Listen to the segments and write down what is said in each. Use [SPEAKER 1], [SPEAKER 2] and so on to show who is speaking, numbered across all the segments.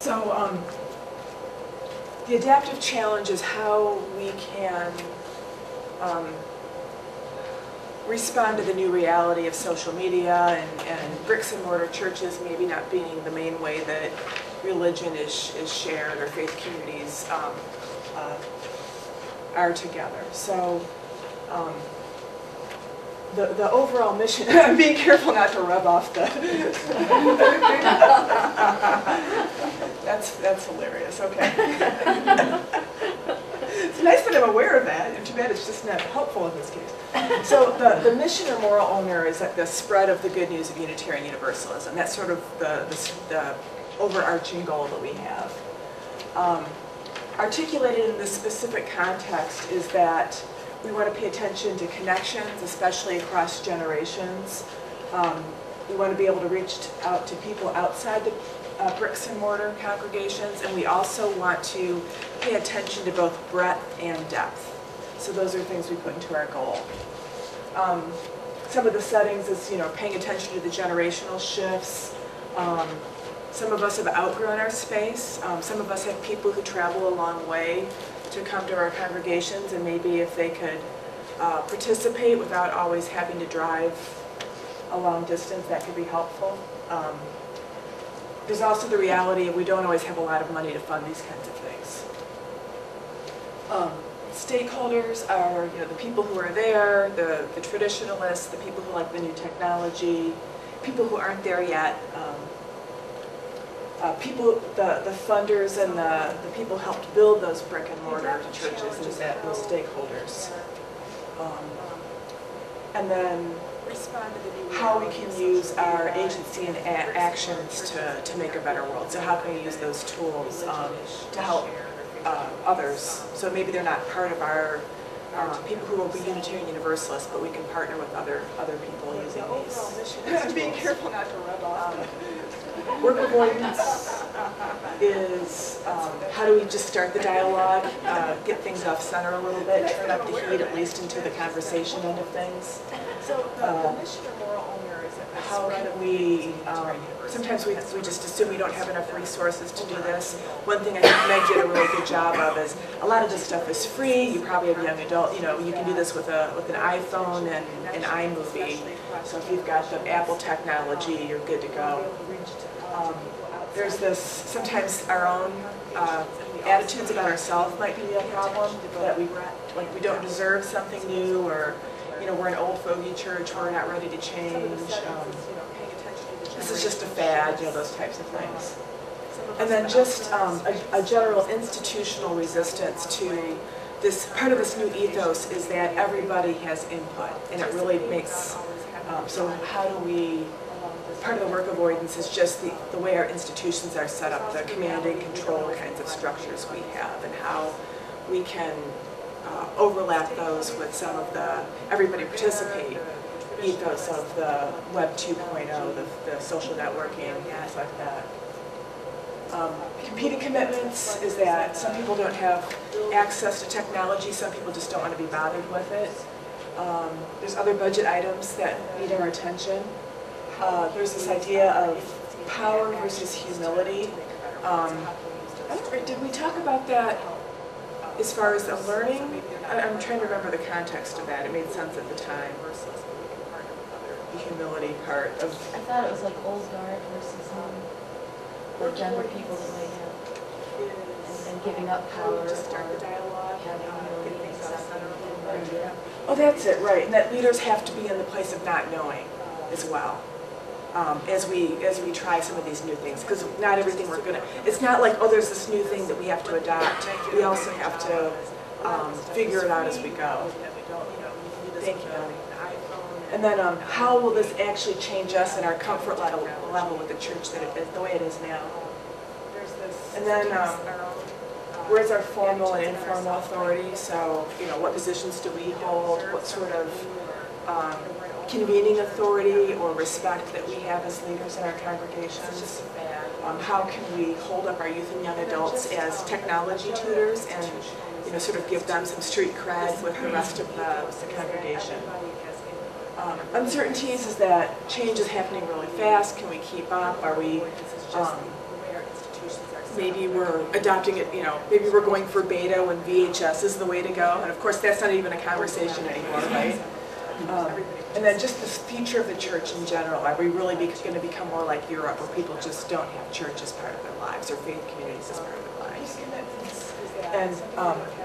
[SPEAKER 1] So the adaptive challenge is how we can respond to the new reality of social media and bricks and mortar churches maybe not being the main way that religion is shared or faith communities are together. So the overall mission, I'm being careful not to rub off the, that's hilarious, okay. It's nice that I'm aware of that, and too bad it's just not helpful in this case. So the mission or moral owner is the spread of the good news of Unitarian Universalism. That's sort of the overarching goal that we have. Articulated in this specific context is that we want to pay attention to connections, especially across generations. We want to be able to reach out to people outside the bricks and mortar congregations, and we also want to pay attention to both breadth and depth. So those are things we put into our goal. Some of the settings is, paying attention to the generational shifts. Some of us have outgrown our space. Some of us have people who travel a long way to come to our congregations, and maybe if they could participate without always having to drive a long distance, that could be helpful. There's also the reality of we don't always have a lot of money to fund these kinds of things. Stakeholders are the people who are there, the traditionalists, the people who like the new technology, people who aren't there yet, the funders and the people who helped build those brick and mortar churches, and those stakeholders. And then how we can use our agency and actions to make a better world. So how can we use those tools to help others? So maybe they're not part of our people who will be Unitarian Universalists, but we can partner with other people using these. I'm being careful not to rub off. Work avoidance is how do we just start the dialogue, get things off center a little bit, turn up the heat at least into the conversation end of things. So the mission or moral owner is how can we, sometimes we just assume we don't have enough resources to do this. One thing I think Meg did a really good job of is a lot of this stuff is free. You probably have a young adult, you can do this with an iPhone and an iMovie. So if you've got the Apple technology, you're good to go. There's this, sometimes our own attitudes about ourselves might be a problem, that we don't deserve something new, or we're an old fogey church, we're not ready to change. This is just a fad, those types of things. And then just a general institutional resistance to this. Part of this new ethos is that everybody has input, and it really makes, so how do we, part of the work avoidance is just the way our institutions are set up, the command and control kinds of structures we have, and how we can overlap those with some of the everybody participate ethos of the Web 2.0, the social networking, things like that. Competing commitments is that some people don't have access to technology, some people just don't want to be bothered with it. There's other budget items that need our attention. There's this idea of power versus humility. Did we talk about that as far as the learning? I'm trying to remember the context of that. It made sense at the time. The humility part of.
[SPEAKER 2] I thought it was like old guard versus or younger people that might have, and giving up power.
[SPEAKER 1] Just start the dialogue.
[SPEAKER 2] Having humility, accepting.
[SPEAKER 1] Oh, that's it, right. And that leaders have to be in the place of not knowing as well. As we try some of these new things, because not everything we're gonna. It's not like, oh, there's this new thing that we have to adopt. We also have to figure it out as we go. Thank you. And then how will this actually change us and our comfort level with the church the way it is now? And then where's our formal and informal authority? So what positions do we hold? What sort of convening authority or respect that we have as leaders in our congregations? How can we hold up our youth and young adults as technology tutors and sort of give them some street cred with the rest of the congregation? Uncertainties is that change is happening really fast. Can we keep up? Are we maybe we're adopting it, you know, maybe we're going for beta when VHS is the way to go. And of course, that's not even a conversation anymore, right? And then just the future of the church in general. Are we really going to become more like Europe, where people just don't have church as part of their lives, or faith communities as part of their lives? And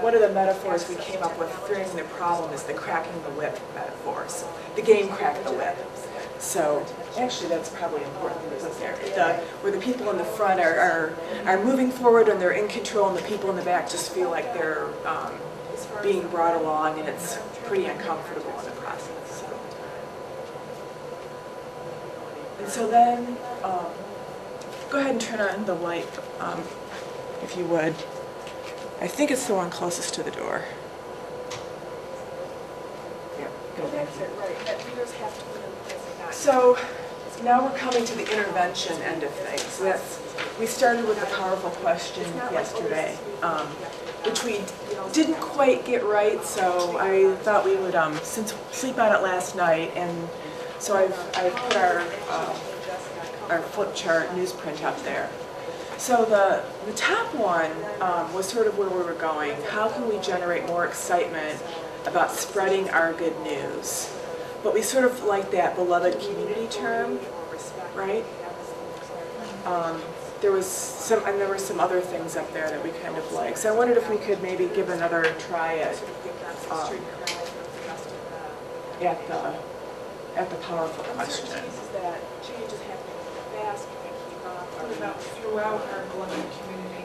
[SPEAKER 1] one of the metaphors we came up with during the problem is the cracking the whip metaphor. So the game Crack the Whip. So actually that's probably important to put there. Where the people in the front are moving forward and they're in control, and the people in the back just feel like they're being brought along, and it's pretty uncomfortable in the process. And so then, go ahead and turn on the light, if you would. I think it's the one closest to the door. So now we're coming to the intervention end of things. So we started with the powerful question yesterday, which we didn't quite get right. So I thought we would sleep on it last night, and so I've put our flip chart newsprint up there. So the top one was sort of where we were going. How can we generate more excitement about spreading our good news? But we sort of like that beloved community term, right? There were some other things up there that we kind of like. So I wondered if we could maybe give another try at the powerful question.
[SPEAKER 3] About throughout our beloved community.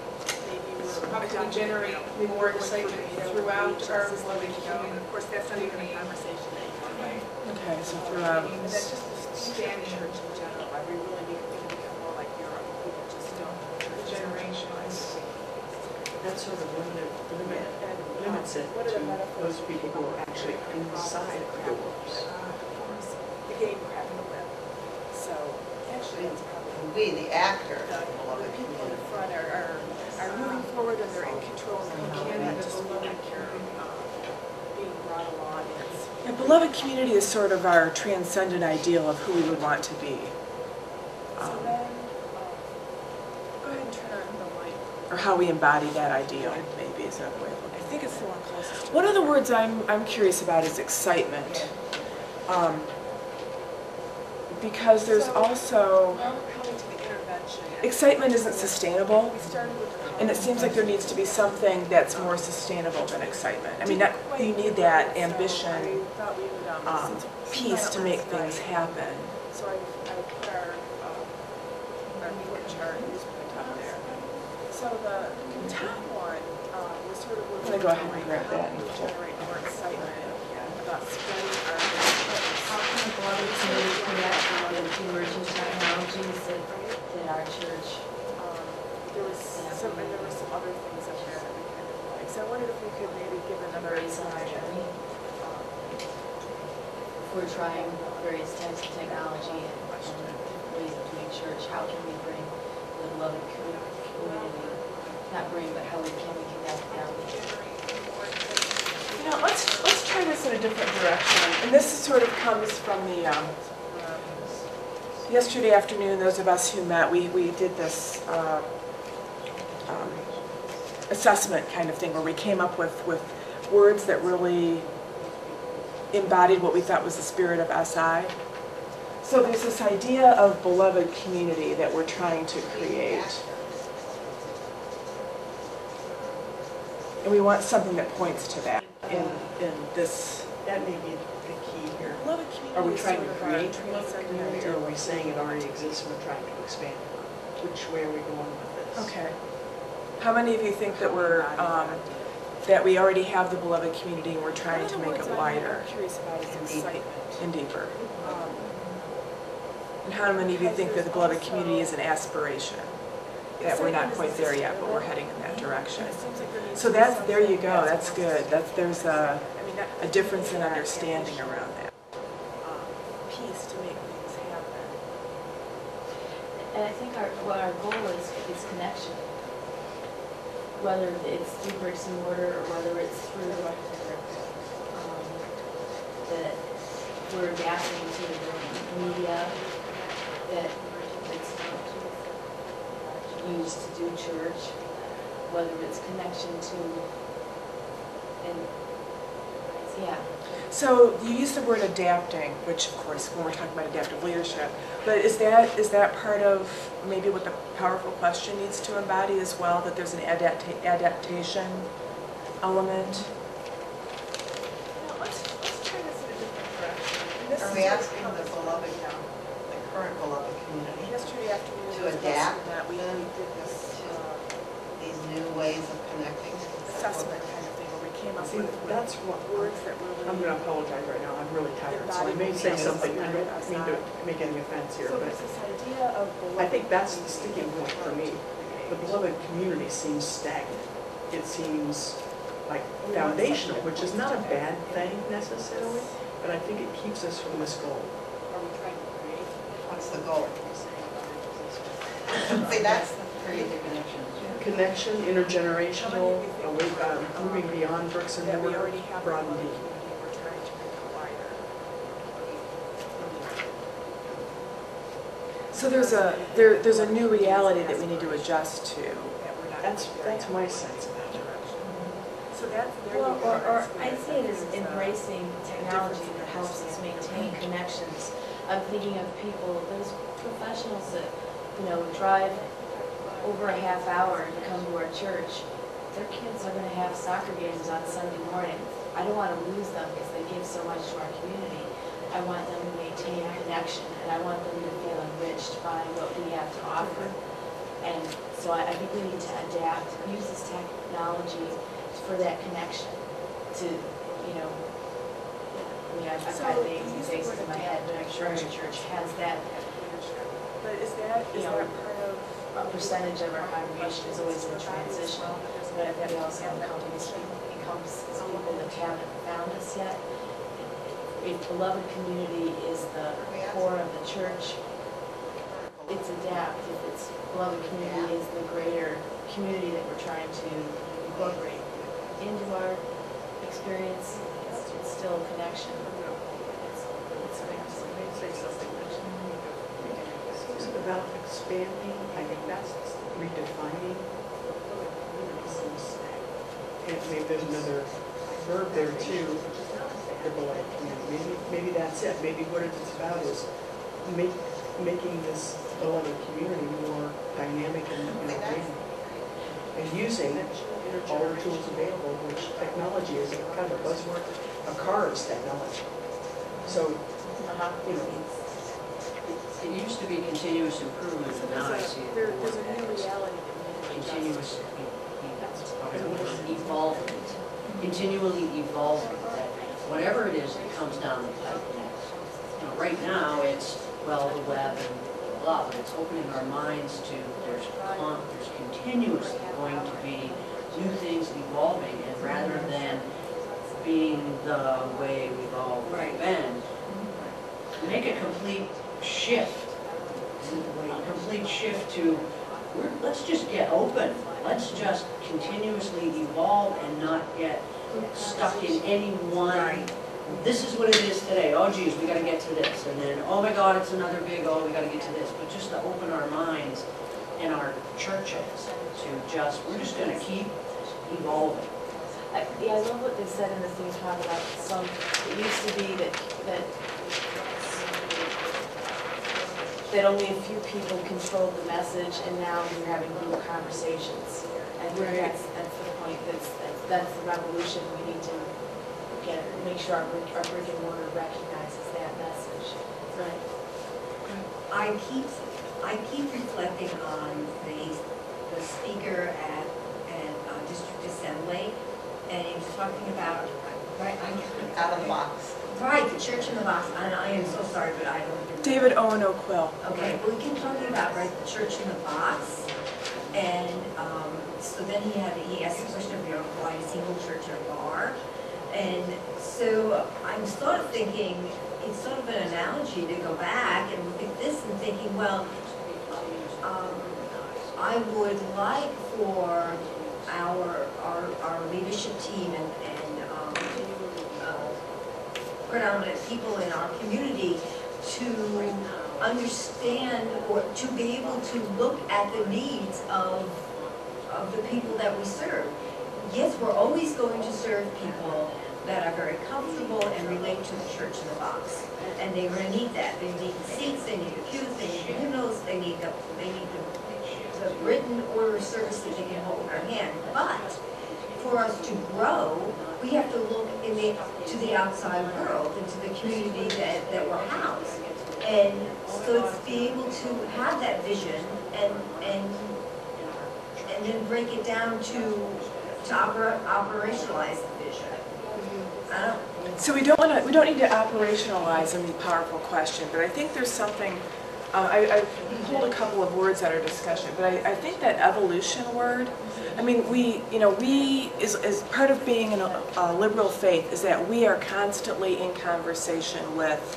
[SPEAKER 3] How can we generate more excitement throughout our beloved community?
[SPEAKER 1] Of course, that's not even a conversation anymore, right?
[SPEAKER 3] Okay, so throughout.
[SPEAKER 1] And that's just the standing church in general. Are we really going to become more like Europe? People just don't.
[SPEAKER 3] The generations.
[SPEAKER 4] That sort of limits it to those people who are actually inside the doors.
[SPEAKER 1] The game Crack the Whip. So actually, it's probably.
[SPEAKER 4] We, the actor.
[SPEAKER 1] The people in the front are moving forward, and they're in control, and they can't just being brought along. And beloved community is sort of our transcendent ideal of who we would want to be. So then, go ahead and turn on the light. Or how we embody that ideal, maybe, is another way of looking. I think it's the one closest. One of the words I'm curious about is excitement. Because there's also, excitement isn't sustainable, and it seems like there needs to be something that's more sustainable than excitement. I mean, you need that ambition piece to make things happen. So I put our flip chart newsprint up there. So the top one was sort of, we're going to go ahead and grab that and generate more excitement about spreading our
[SPEAKER 2] How can the beloved community connect with the emerging technologies that our church?
[SPEAKER 1] There were some other things up there that we kind of like. So I wondered if we could maybe give another try.
[SPEAKER 2] If we're trying various types of technology and ways of doing church, how can we bring the beloved community? Not bring, but how can we connect them?
[SPEAKER 1] You know, let's try this in a different direction. And this sort of comes from the yesterday afternoon. Those of us who met, we did this assessment kind of thing where we came up with words that really embodied what we thought was the spirit of SI. So there's this idea of beloved community that we're trying to create. And we want something that points to that in this.
[SPEAKER 4] That may be the key here.
[SPEAKER 1] Beloved community.
[SPEAKER 4] Are we trying to create beloved community, or are we saying it already exists and we're trying to expand it? Which way are we going with this?
[SPEAKER 1] Okay. How many of you think that we're that we already have the beloved community and we're trying to make it wider and deeper? And how many of you think that the beloved community is an aspiration? That we're not quite there yet, but we're heading in that direction. So there you go. That's good. There's a difference in understanding around that piece to make things happen.
[SPEAKER 2] And I think what our goal is connection. Whether it's through bricks and mortar or whether it's through that we're adapting to the media that it's use to do church, whether it's connection to, and, yeah.
[SPEAKER 1] So you use the word adapting, which of course when we're talking about adaptive leadership, but is that part of maybe what the powerful question needs to embody as well, that there's an adaptation element?
[SPEAKER 3] Let's try this in a different direction.
[SPEAKER 5] Are we asking the beloved, the current beloved community
[SPEAKER 1] Yesterday afternoon,
[SPEAKER 5] to adapt
[SPEAKER 1] that we
[SPEAKER 5] then
[SPEAKER 1] did this
[SPEAKER 5] these new ways of connecting?
[SPEAKER 1] assessment kind of thing where we came up
[SPEAKER 4] See,
[SPEAKER 1] with
[SPEAKER 4] that's what,
[SPEAKER 1] words that really.
[SPEAKER 4] I'm going to apologize right now, I'm really tired, so I may say something, I don't mean to make any offense here,
[SPEAKER 1] So
[SPEAKER 4] but
[SPEAKER 1] there's this idea of
[SPEAKER 4] I think that's the sticking point for me. The beloved community seems stagnant. It seems like foundational, which is not a bad thing necessarily, but I think it keeps us from this goal.
[SPEAKER 2] Are we trying to create?
[SPEAKER 5] What's the goal? See, that's create the connections.
[SPEAKER 4] Connection, intergenerational, moving beyond bricks and
[SPEAKER 1] that we
[SPEAKER 4] mortar,
[SPEAKER 1] already have
[SPEAKER 4] broad
[SPEAKER 1] in
[SPEAKER 4] and
[SPEAKER 1] the
[SPEAKER 4] deep.
[SPEAKER 1] community, we're trying to make it wider. So there's a new reality that we need to adjust to.
[SPEAKER 4] That's my sense of it.
[SPEAKER 1] So that's
[SPEAKER 2] Well, or I see it as embracing technology that helps us maintain connections. I'm thinking of people, those professionals that, drive over a half hour to come to our church. Their kids are going to have soccer games on Sunday morning. I don't want to lose them because they give so much to our community. I want them to maintain a connection, and I want them to feel enriched by what we have to offer. And so I think we need to adapt, use this technology for that connection to, I've got names and faces in my head, but I'm sure every church has that.
[SPEAKER 1] But is that part of?
[SPEAKER 2] A percentage of our congregation is always in transitional, but I think we also have encompasses people that haven't found us yet. If beloved community is the core of the church, it's adapt. If it's beloved community is the greater community that we're trying to incorporate into our experience, it's still a connection.
[SPEAKER 4] It's about expanding, I think that's redefining. And maybe there's another verb there too, the beloved community. Maybe that's it. Maybe what it's about is making this beloved community more dynamic and organic. And using all the tools available, which technology is kind of a buzzword. A car is technology. So,
[SPEAKER 6] It used to be continuous improvement,
[SPEAKER 1] So
[SPEAKER 6] but now I see it
[SPEAKER 1] there's
[SPEAKER 6] more
[SPEAKER 1] a new
[SPEAKER 6] as
[SPEAKER 1] reality that we need to adjust.
[SPEAKER 6] evolvement, continually evolving, that whatever it is that comes down the pipe next. Right now, it's, well, the web and blah, but it's opening our minds to, there's continuously going to be new things evolving, and rather than being the way we've all been, make a complete shift to, let's just get open. Let's just continuously evolve and not get stuck in any one, this is what it is today. Oh geez, we gotta get to this. And then, oh my God, it's another big, oh, we gotta get to this. But just to open our minds in our churches to we're just gonna keep evolving.
[SPEAKER 2] I love what they said in the theme talk about it used to be that only a few people controlled the message, and now you're having group conversations. I think that's the point, that's the revolution. We need to make sure our brick and mortar recognizes that message. Right.
[SPEAKER 7] I keep reflecting on the speaker at District Assembly, and he was talking about,
[SPEAKER 5] Out of the box.
[SPEAKER 7] right, the church in the box, and I am so sorry, but I don't remember.
[SPEAKER 1] David Owen O'Quill.
[SPEAKER 7] Okay, well, he kept talking about, the church in the box, and so then he asked the question of, why a single church or bar? And so I'm sort of thinking, it's sort of an analogy to go back and look at this and thinking, well, I would like for our leadership team and predominant people in our community to understand or to be able to look at the needs of the people that we serve. Yes, we're always going to serve people that are very comfortable and relate to the church in the box. And they're going to need that. They need the seats, they need the pews, they need the hymnals, they need the written order of service that they can hold in their hand. But for us to grow, we have to look to the outside world, into the community that we're housed. And so it's being able to have that vision and then break it down to operationalize the vision.
[SPEAKER 1] So we don't need to operationalize any powerful question, but I think there's something. I pulled a couple of words out of discussion, but I think that evolution word. I mean, we as part of being in a liberal faith is that we are constantly in conversation with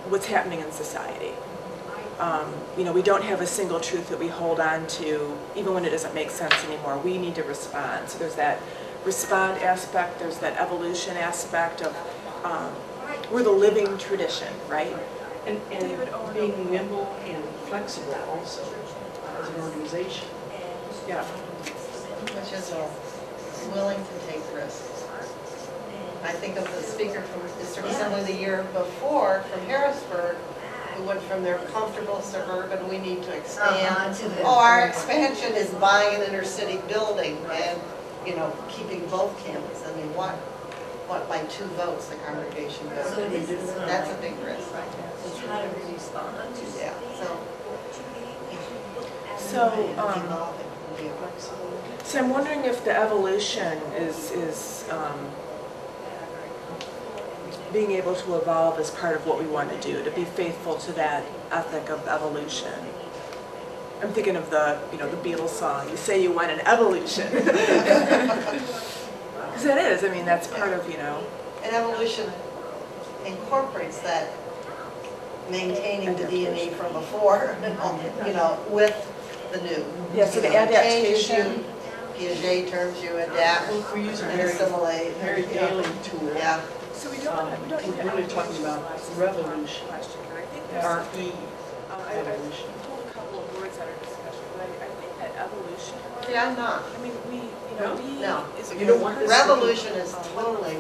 [SPEAKER 1] what's happening in society. We don't have a single truth that we hold on to, even when it doesn't make sense anymore. We need to respond. So there's that respond aspect, there's that evolution aspect of, we're the living tradition, right?
[SPEAKER 4] And being nimble and flexible also as an organization.
[SPEAKER 1] Yeah.
[SPEAKER 5] Which is willing to take risks. I think of the speaker from District Assembly the year before from Harrisburg, who went from their comfortable suburban, we need to expand. Our expansion is buying an inner city building and, keeping both campuses. I mean, what by 2 votes the congregation voted. That's a big risk.
[SPEAKER 7] It's how to respond to
[SPEAKER 5] Yeah.
[SPEAKER 1] So I'm wondering if the evolution is being able to evolve as part of what we want to do, to be faithful to that ethic of evolution. I'm thinking of the Beatles song, you say you want an evolution. Because that is, I mean, that's part of,
[SPEAKER 5] And evolution incorporates that maintaining the DNA from before, with the new.
[SPEAKER 1] Yeah, so the adaptation.
[SPEAKER 5] Piaget terms, you adapt
[SPEAKER 4] We use a
[SPEAKER 5] and assimilate.
[SPEAKER 4] very daily tool.
[SPEAKER 5] Yeah.
[SPEAKER 1] So we don't
[SPEAKER 4] We're really talking about revolution,
[SPEAKER 1] question, but I think there's
[SPEAKER 4] R-E,
[SPEAKER 1] I
[SPEAKER 4] evolution.
[SPEAKER 1] pulled a couple of words out of discussion, but I think that evolution.
[SPEAKER 5] See, I'm not.
[SPEAKER 1] I mean,
[SPEAKER 5] No.
[SPEAKER 4] You don't want this
[SPEAKER 5] Revolution is totally,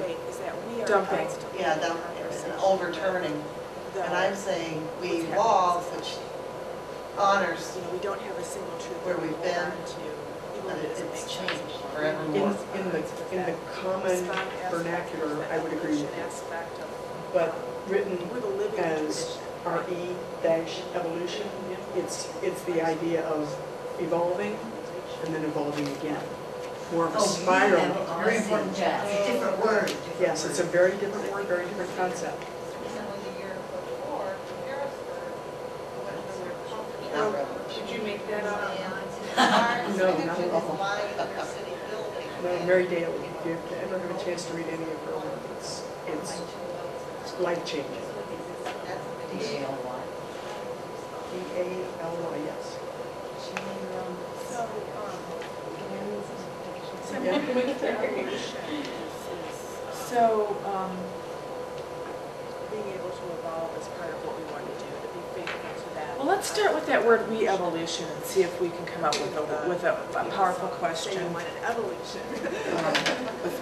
[SPEAKER 1] dumping.
[SPEAKER 5] overturning. And I'm saying we evolve, which honors
[SPEAKER 1] We don't have a single truth
[SPEAKER 5] where we've been,
[SPEAKER 1] but
[SPEAKER 5] but it's changed forever.
[SPEAKER 4] In the common vernacular, I would agree with you. But written as RE-evolution, it's the idea of evolving and then evolving again. More of a spiral.
[SPEAKER 7] Very important, Jazz. It's a different word.
[SPEAKER 4] Yes, it's a very different word, very different concept.
[SPEAKER 5] The year before, Harrisburg, went from their comfort, not revolution.
[SPEAKER 3] Did you make that up?
[SPEAKER 4] No, not at all.
[SPEAKER 5] Buying an inner city building.
[SPEAKER 4] No, Mary Daly, if you ever have a chance to read any of her work, it's life-changing.
[SPEAKER 5] That's a big deal.
[SPEAKER 4] E-A-L-Y, yes.
[SPEAKER 1] So, being able to evolve is part of what we want to do, to be faithful to that. Well, let's start with that word re-evolution and see if we can come up with a powerful question.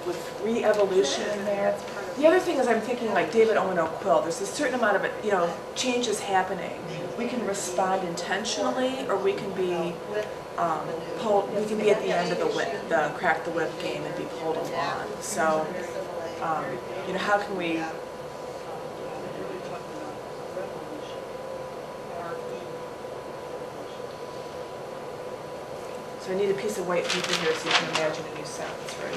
[SPEAKER 1] With re-evolution in there. The other thing is I'm thinking like David Owen O'Quill, there's a certain amount of change is happening. We can respond intentionally, or we can be we can be at the end of the crack the whip game and be pulled along. So, how can we? So I need a piece of white paper here so you can imagine a new sentence, right?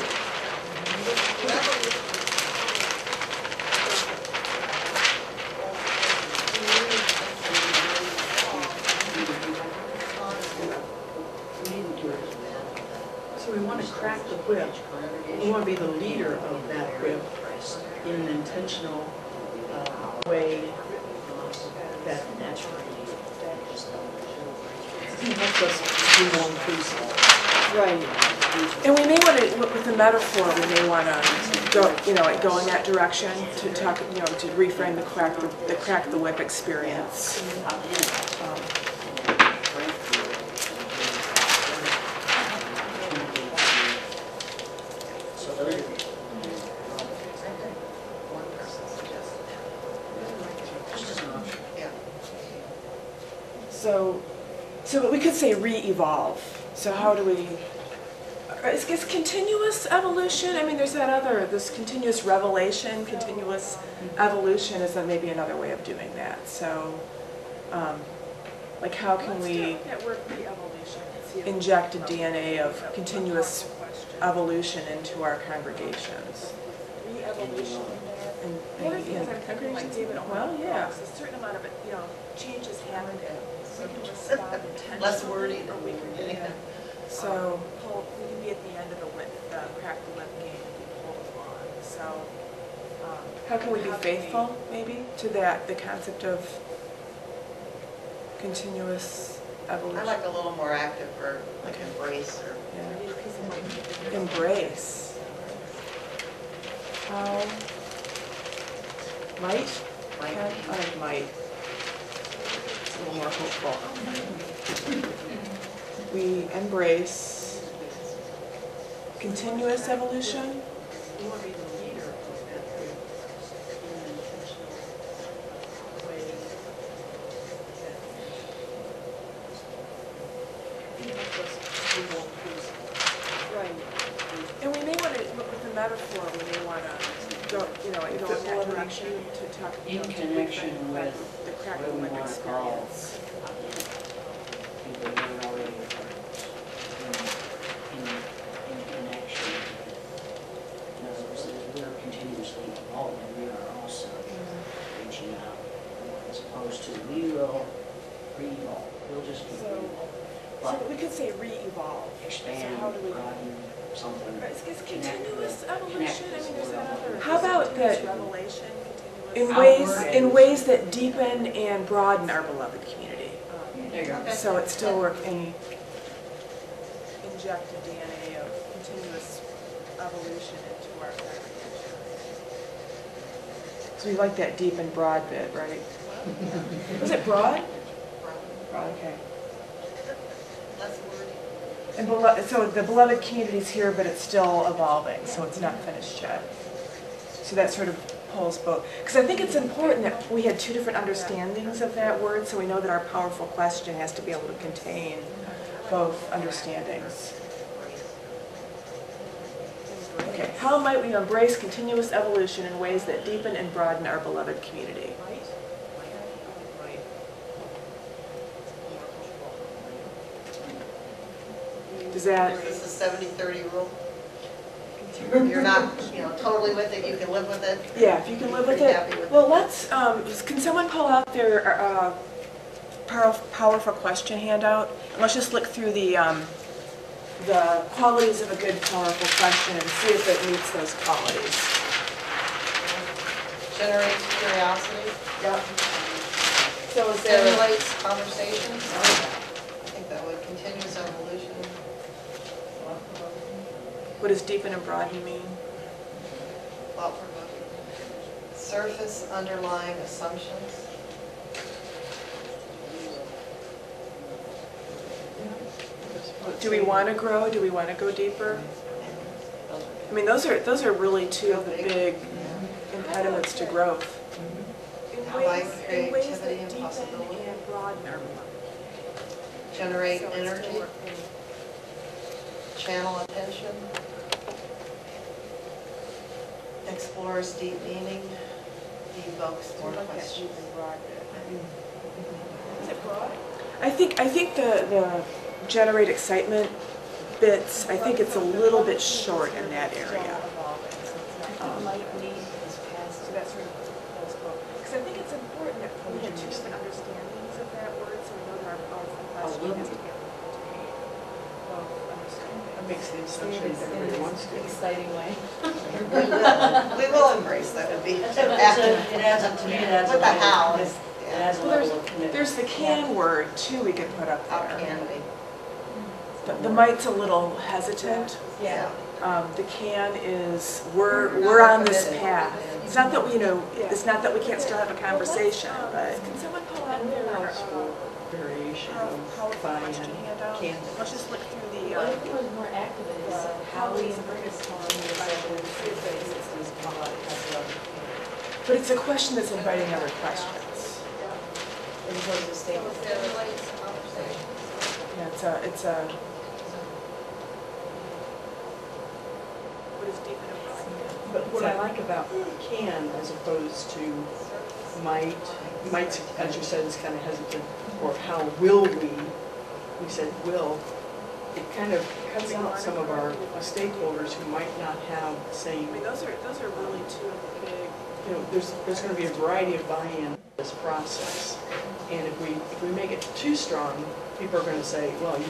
[SPEAKER 4] So we want to crack the whip. We want to be the leader of that whip in an intentional way that helps us be more inclusive. Right.
[SPEAKER 1] And we may want to, with the metaphor, we may want to go, go in that direction to talk, to reframe the crack the whip experience.
[SPEAKER 6] So those are
[SPEAKER 5] One person suggested
[SPEAKER 6] just as an option.
[SPEAKER 5] that.
[SPEAKER 1] So we could say re-evolve. So how do we, is continuous evolution, I mean, there's this continuous revelation, continuous evolution is maybe another way of doing that. So, like how can we inject a DNA of continuous evolution into our congregations? Re-evolution in there.
[SPEAKER 2] One of the things I'm thinking, like David,
[SPEAKER 1] Well, yeah.
[SPEAKER 2] a certain amount of it, changes happen. We can respond intentionally.
[SPEAKER 5] Less wordy
[SPEAKER 2] Or we can be,
[SPEAKER 1] So,
[SPEAKER 2] we can be at the end of the crack the whip game and be pulled along. So,
[SPEAKER 1] how can we be faithful, maybe, to the concept of continuous evolution?
[SPEAKER 5] I like a little more active verb, like embrace or.
[SPEAKER 1] Yeah. Embrace. How might?
[SPEAKER 6] Might.
[SPEAKER 1] I like might. It's a little more hopeful. We embrace continuous evolution.
[SPEAKER 6] You want to be the leader of that in an intentional way
[SPEAKER 1] Right. And we may want to, with the metaphor, we may want to go, go in that direction to talk,
[SPEAKER 6] in
[SPEAKER 1] to
[SPEAKER 6] connection
[SPEAKER 1] reframe
[SPEAKER 6] with
[SPEAKER 1] the crack
[SPEAKER 6] what
[SPEAKER 1] the
[SPEAKER 6] we
[SPEAKER 1] whip
[SPEAKER 6] want to call
[SPEAKER 1] experience.
[SPEAKER 6] people who are already in connection. In other words, as we're continuously evolving, we are also reaching out, as opposed to we will re-evolve. We'll just keep
[SPEAKER 1] So
[SPEAKER 6] but
[SPEAKER 1] we could say re-evolve.
[SPEAKER 6] expand,
[SPEAKER 1] So how do we?
[SPEAKER 6] broaden, something.
[SPEAKER 1] Is
[SPEAKER 6] Connect
[SPEAKER 1] continuous
[SPEAKER 6] with-
[SPEAKER 1] evolution? I
[SPEAKER 6] connect
[SPEAKER 1] mean, there's
[SPEAKER 6] is
[SPEAKER 1] that
[SPEAKER 6] the
[SPEAKER 1] other.
[SPEAKER 6] word.
[SPEAKER 1] How about that?
[SPEAKER 2] revelation,
[SPEAKER 1] In ways that deepen and broaden our beloved community.
[SPEAKER 6] There you go.
[SPEAKER 1] So it's still working. Inject a DNA of continuous evolution into our congregation. So we like that deep and broad bit, right? Was it broad? Broad, okay.
[SPEAKER 5] Less wordy.
[SPEAKER 1] And so the beloved community's here, but it's still evolving, so it's not finished yet. So that sort of pulls both. Because I think it's important that we had two different understandings of that word, so we know that our powerful question has to be able to contain both understandings. Okay, how might we embrace continuous evolution in ways that deepen and broaden our beloved community? Does that?
[SPEAKER 5] Is this a 70-30 rule? You're not, totally with it, you can live with it?
[SPEAKER 1] Yeah, if you can live with
[SPEAKER 5] Pretty
[SPEAKER 1] it.
[SPEAKER 5] happy with
[SPEAKER 1] Well, let's, can someone pull out their powerful question handout? And let's just look through the qualities of a good powerful question and see if it meets those qualities.
[SPEAKER 5] Generates curiosity,
[SPEAKER 1] Yep. So is there,
[SPEAKER 5] stimulates conversations. I think that would continuous evolution.
[SPEAKER 1] what does deepen and broaden mean?
[SPEAKER 5] Thought-provoking. Surface underlying assumptions.
[SPEAKER 1] Do we want to grow? Do we want to go deeper? I mean, those are really two of the big impediments to growth.
[SPEAKER 5] Like creativity and
[SPEAKER 1] deepen
[SPEAKER 5] possibility.
[SPEAKER 1] and broaden our
[SPEAKER 5] Generate
[SPEAKER 1] So it's still
[SPEAKER 5] energy,
[SPEAKER 1] working.
[SPEAKER 5] channel attention. Explores deep meaning, evokes more questions.
[SPEAKER 1] Is it broad? I think the generate excitement bits, I think it's a little bit short in that area. Because I think it's important that we had two different understandings of that word, so we know that our powerful question has to be able to contain both understandings.
[SPEAKER 4] That makes the assumption that everybody wants to.
[SPEAKER 2] Exciting way.
[SPEAKER 5] We will embrace that would be
[SPEAKER 6] It adds up to me, it adds a
[SPEAKER 5] With the
[SPEAKER 6] level.
[SPEAKER 5] how.
[SPEAKER 6] It adds a
[SPEAKER 1] Well,
[SPEAKER 6] level of commitment.
[SPEAKER 1] There's the can word too we could put up
[SPEAKER 5] How
[SPEAKER 1] there.
[SPEAKER 5] can we?
[SPEAKER 1] The might's a little hesitant.
[SPEAKER 2] Yeah.
[SPEAKER 1] The can is, we're on this path. It's not that we, it's not that we can't still have a conversation, but.
[SPEAKER 4] Can someone pull out their variation of buy-in can?
[SPEAKER 1] Let's just look through the.
[SPEAKER 2] What if it was more active in this, how we embrace
[SPEAKER 1] But it's a question that's inviting other questions.
[SPEAKER 2] as opposed to statement?
[SPEAKER 1] Yeah, it's a. What is deep in
[SPEAKER 4] But what I like about can as opposed to might, as you said, is kind of hesitant, or how will we said will, it kind of cuts out some of our stakeholders who might not have the same,
[SPEAKER 1] I mean, those are really two of the big.
[SPEAKER 4] there's going to be a variety of buy-in in this process. And if we make it too strong, people are going to say, well, you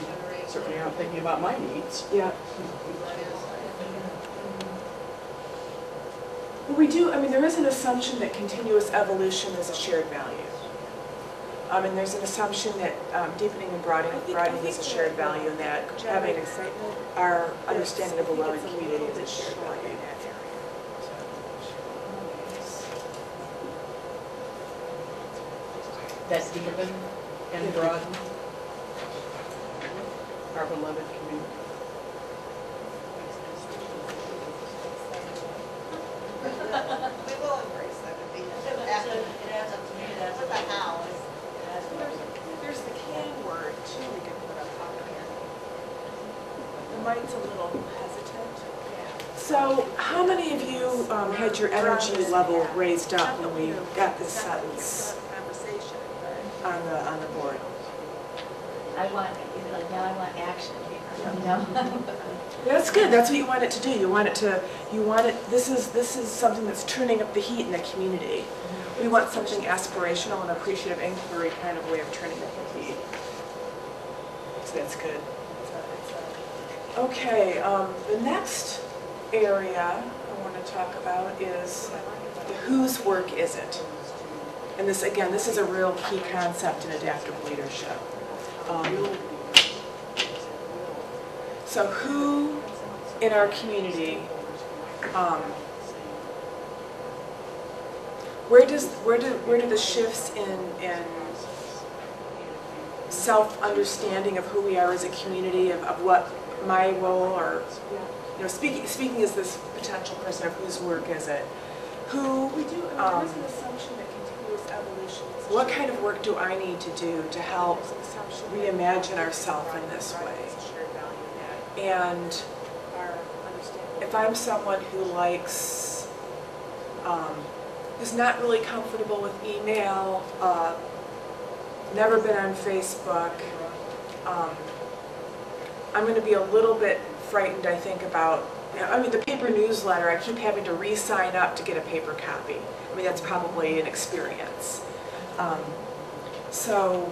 [SPEAKER 4] certainly aren't thinking about my needs.
[SPEAKER 1] Yeah. Well, we do, I mean, there is an assumption that continuous evolution is a shared value. And there's an assumption that deepening and broadening is a shared value, and that having our understanding of a loving community is a shared value.
[SPEAKER 4] That's deepen and broaden our beloved community.
[SPEAKER 5] We will embrace that. It adds up to me, that's what the how is.
[SPEAKER 1] There's the can word too we can put up top here. The might's a little hesitant. So how many of you had your energy level raised up when we got this sentence on the board?
[SPEAKER 2] I want, like now I want action,
[SPEAKER 1] That's good. That's what you want it to do. You want it, this is something that's turning up the heat in the community. We want something aspirational and appreciative inquiry kind of way of turning up the heat. So that's good. Okay, the next area I want to talk about is the whose work is it? And this, again, this is a real key concept in adaptive leadership. So who in our community, where do the shifts in self-understanding of who we are as a community, of what my role, or speaking as this potential person of whose work is it, who what kind of work do I need to do to help reimagine ourselves in this way? And if I'm someone who likes, who's not really comfortable with email, never been on Facebook, I'm going to be a little bit frightened, I think, about, the paper newsletter, I keep having to re-sign up to get a paper copy. I mean, that's probably an experience. So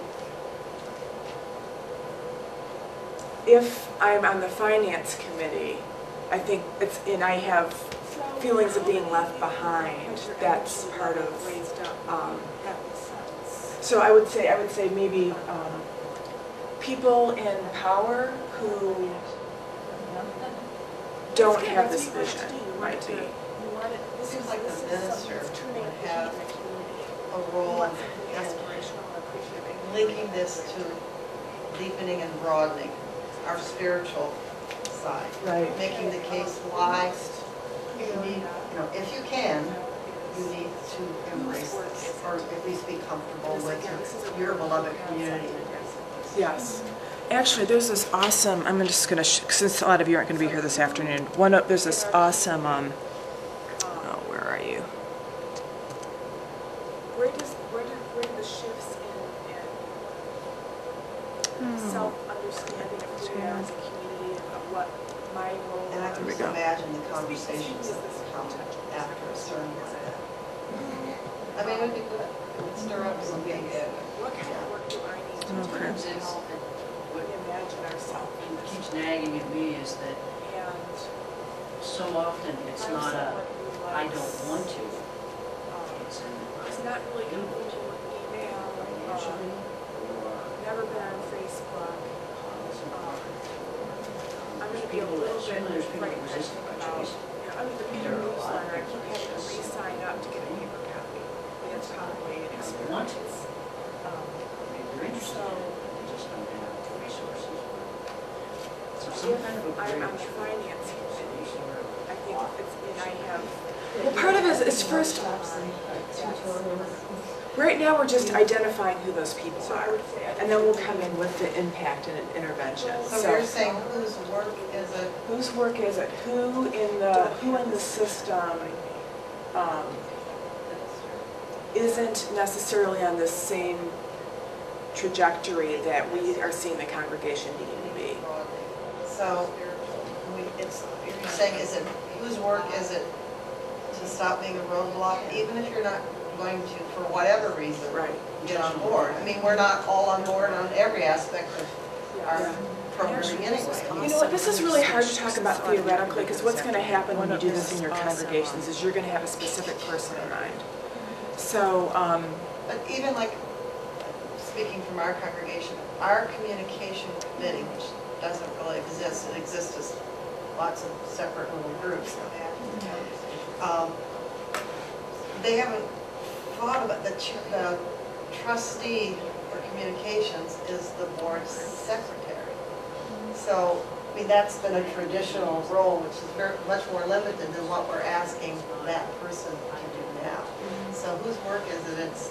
[SPEAKER 1] if I'm on the finance committee, I think and I have feelings of being left behind, that's part of, so I would say maybe people in power who don't have this vision might be.
[SPEAKER 5] It seems like the minister would have a role in linking this to deepening and broadening our spiritual side.
[SPEAKER 1] Right.
[SPEAKER 5] Making the case why you need, if you can, you need to embrace this, or at least be comfortable with your beloved community.
[SPEAKER 1] Yes. Actually, there's this awesome, I'm just going to, since a lot of you aren't going to be here this afternoon, there's this awesome, where are you? Where do the shifts in self-understanding of who we are as a community, of what my role is?
[SPEAKER 5] And I can just imagine the conversations that would come after a sermon like that. I mean, it would be good. It would stir up something.
[SPEAKER 1] What kind of work do I need to do to help reimagine ourselves in
[SPEAKER 6] What
[SPEAKER 1] this?
[SPEAKER 6] keeps nagging at me is that
[SPEAKER 1] And
[SPEAKER 6] so often it's not a, I don't want to.
[SPEAKER 1] It's not really comfortable with email, never been on Facebook,
[SPEAKER 6] there's people that, certainly there's people that resist it by choice.
[SPEAKER 1] Under the
[SPEAKER 6] There are a lot of
[SPEAKER 1] newsletter, I keep having to re-sign up to get a paper copy. That's probably an
[SPEAKER 6] They want to.
[SPEAKER 1] experience.
[SPEAKER 6] Maybe they're interested, they just don't have the resources. So
[SPEAKER 1] If
[SPEAKER 6] some kind of a
[SPEAKER 1] I'm on
[SPEAKER 6] bridge.
[SPEAKER 1] the finance committee,
[SPEAKER 6] Sort of.
[SPEAKER 1] I think it's, and I have, well, part of it is first, right now we're just identifying who those people are. And then we'll come in with the impact and intervention.
[SPEAKER 5] So you're saying whose work is it?
[SPEAKER 1] Whose work is it? Who in the system isn't necessarily on the same trajectory that we are seeing the congregation needing to be?
[SPEAKER 5] So you're saying, is it, whose work is it to stop being a roadblock, even if you're not going to, for whatever reason,
[SPEAKER 1] Right.
[SPEAKER 5] get on board? I mean, we're not all on board on every aspect of our programming anyway.
[SPEAKER 1] You know what, this is really hard to talk about theoretically, because what's going to happen when you do this in your congregations is you're going to have a specific person in mind. So,
[SPEAKER 5] But even like, speaking from our congregation, our communication committee, which doesn't really exist, it exists as lots of separate little groups. They haven't thought about, the trustee for communications is the board's secretary. So, I mean, that's been a traditional role, which is very much more limited than what we're asking that person to do now. So whose work is it? It's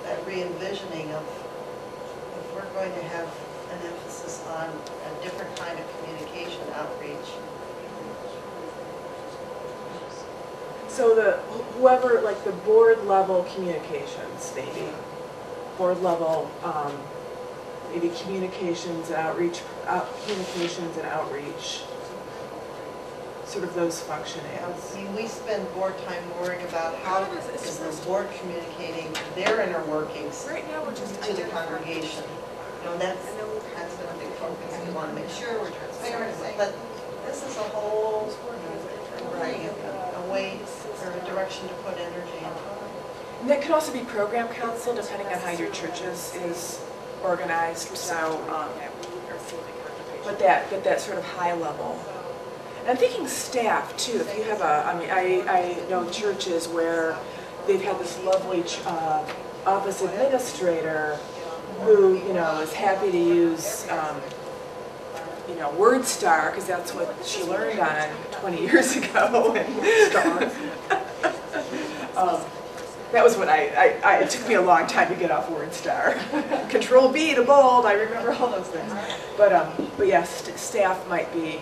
[SPEAKER 5] that re-envisioning of, if we're going to have an emphasis on a different kind of communication outreach.
[SPEAKER 1] so whoever, like the board level communications, maybe. Board level, maybe communications and outreach, sort of those function
[SPEAKER 5] I
[SPEAKER 1] as.
[SPEAKER 5] mean, we spend board time worrying about how is the board communicating their inner workings
[SPEAKER 1] Right now, we're just
[SPEAKER 5] to the congregation. You know, that's been a big focus. We want to make sure we're transparent, but this is a whole variety of a way or a direction to put energy into.
[SPEAKER 1] And that could also be program council, depending on how your church is organized. So, but that sort of high level. And I'm thinking staff too. If you have I know churches where they've had this lovely office administrator who, is happy to use, WordStar, because that's what she learned on 20 years ago. That was what it took me a long time to get off WordStar. Control B to bold, I remember all those things. But yes, staff might be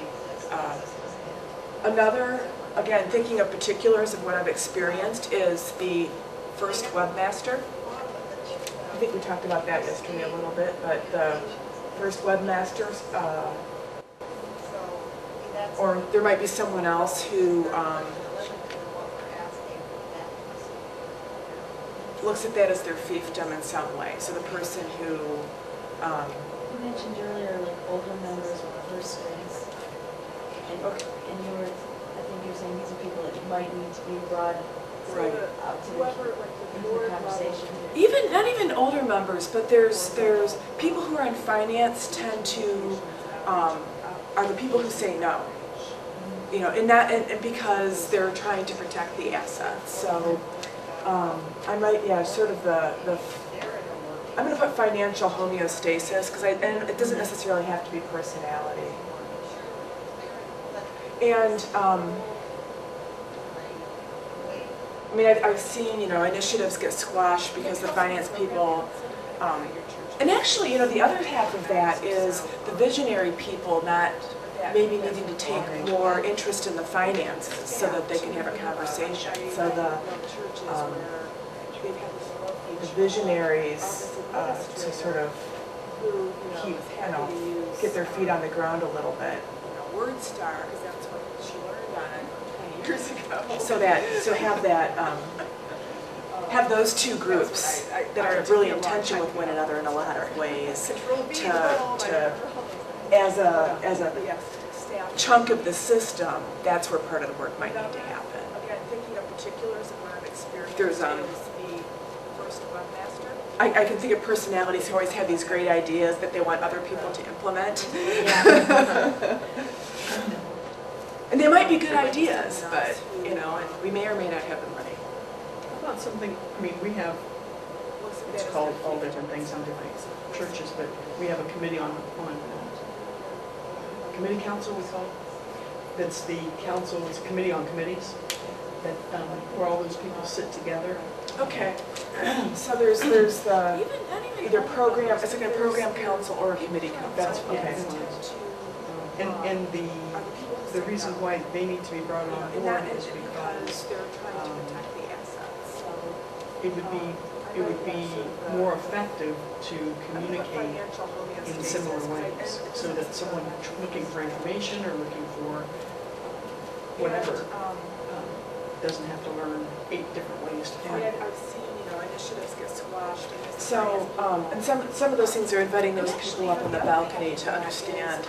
[SPEAKER 1] another, again, thinking of particulars of what I've experienced is the first webmaster. I think we talked about that yesterday a little bit, but the first webmaster, or there might be someone else who looks at that as their fiefdom in some way. So the person who...
[SPEAKER 2] You mentioned earlier, like older members with first names. And I think you're saying these are people that might need to be brought out to the conversation.
[SPEAKER 1] Not even older members, but there's people who are in finance tend to are the people who say no. And because they're trying to protect the assets. So I might, sort of I'm going to put financial homeostasis because and it doesn't necessarily have to be personality. And I've seen, initiatives get squashed because the finance people, and actually, the other half of that is the visionary people not maybe needing to take more interest in the finances so that they can have a conversation. So the visionaries to sort of keep, get their feet on the ground a little bit. WordStar, because that's what she learned on it 20 years ago. So have those two groups that are really in tension with one another in a lot of ways as a chunk of the system. That's where part of the work might need to happen. Again, thinking of particulars of what I've experienced. There's I can think of personalities who always have these great ideas that they want other people to implement. And they might be good ideas, but, you know, and we may or may not have the money.
[SPEAKER 4] How about something, I mean, we have, it's called all different things in different churches, but we have a committee on committee council, we call it. That's the council, it's a committee on committees, that, where all those people sit together.
[SPEAKER 1] Okay, so there's the, either program, it's like a program council or a committee council.
[SPEAKER 4] That's, okay. And the reason why they need to be brought on board is because
[SPEAKER 1] they're trying to protect the assets.
[SPEAKER 4] it would be more effective to communicate in similar ways, so that someone looking for information or looking for whatever doesn't have to learn 8 different ways to find it.
[SPEAKER 1] I've seen, you know, initiatives get squashed. So, and some of those things are inviting those people up on the balcony to understand.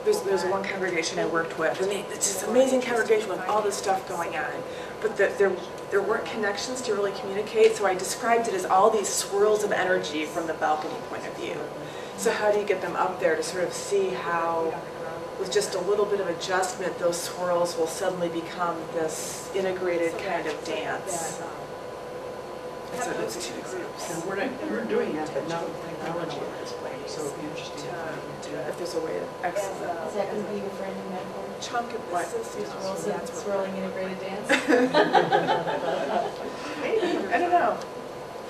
[SPEAKER 1] There's one congregation I worked with, and it's this amazing congregation with all this stuff going on, but there weren't connections to really communicate, so I described it as all these swirls of energy from the balcony point of view. So how do you get them up there to sort of see how, with just a little bit of adjustment, those swirls will suddenly become this integrated kind of dance? So those 2 groups.
[SPEAKER 4] And we're doing that, but not with technology at this point, so it'd be interesting
[SPEAKER 1] If there's a way to, excellent.
[SPEAKER 2] Is that going to be your friend in Meadville?
[SPEAKER 1] Chunk of what?
[SPEAKER 2] Swirling integrated dance?
[SPEAKER 1] Maybe, I don't know.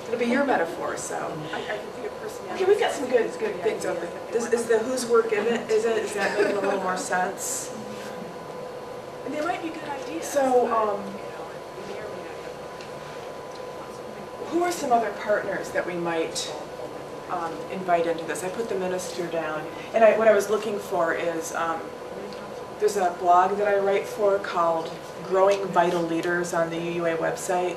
[SPEAKER 1] It'll be your metaphor, so. I can think of personality. Okay, we've got some good things over there. Is the whose work is that making a little more sense? And they might be good ideas. So, who are some other partners that we might invite into this? I put the minister down, and what I was looking for is, there's a blog that I write for called Growing Vital Leaders on the UUA website.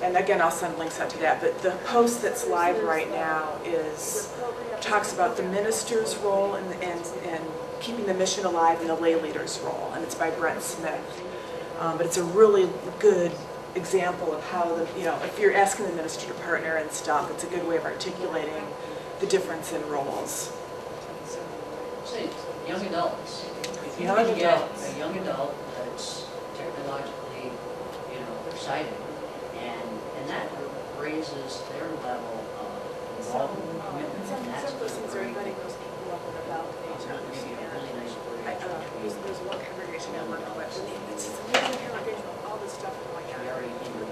[SPEAKER 1] And again, I'll send links out to that, but the post that's live right now talks about the minister's role and keeping the mission alive and the lay leader's role, and it's by Brent Smith. But it's a really good example of how, if you're asking the minister to partner and stuff, it's a good way of articulating the difference in roles.
[SPEAKER 6] Say, young adults. If you
[SPEAKER 1] Young
[SPEAKER 6] can get
[SPEAKER 1] adults.
[SPEAKER 6] a young adult that's technologically, excited, and that raises their level of involvement and commitment, and that's
[SPEAKER 1] Some of those things are
[SPEAKER 6] great.
[SPEAKER 1] inviting those people up on the balcony to
[SPEAKER 6] Maybe a really nice
[SPEAKER 1] understand.
[SPEAKER 6] word.
[SPEAKER 1] There's one congregation I work with, and it's this amazing congregation with all this stuff going on.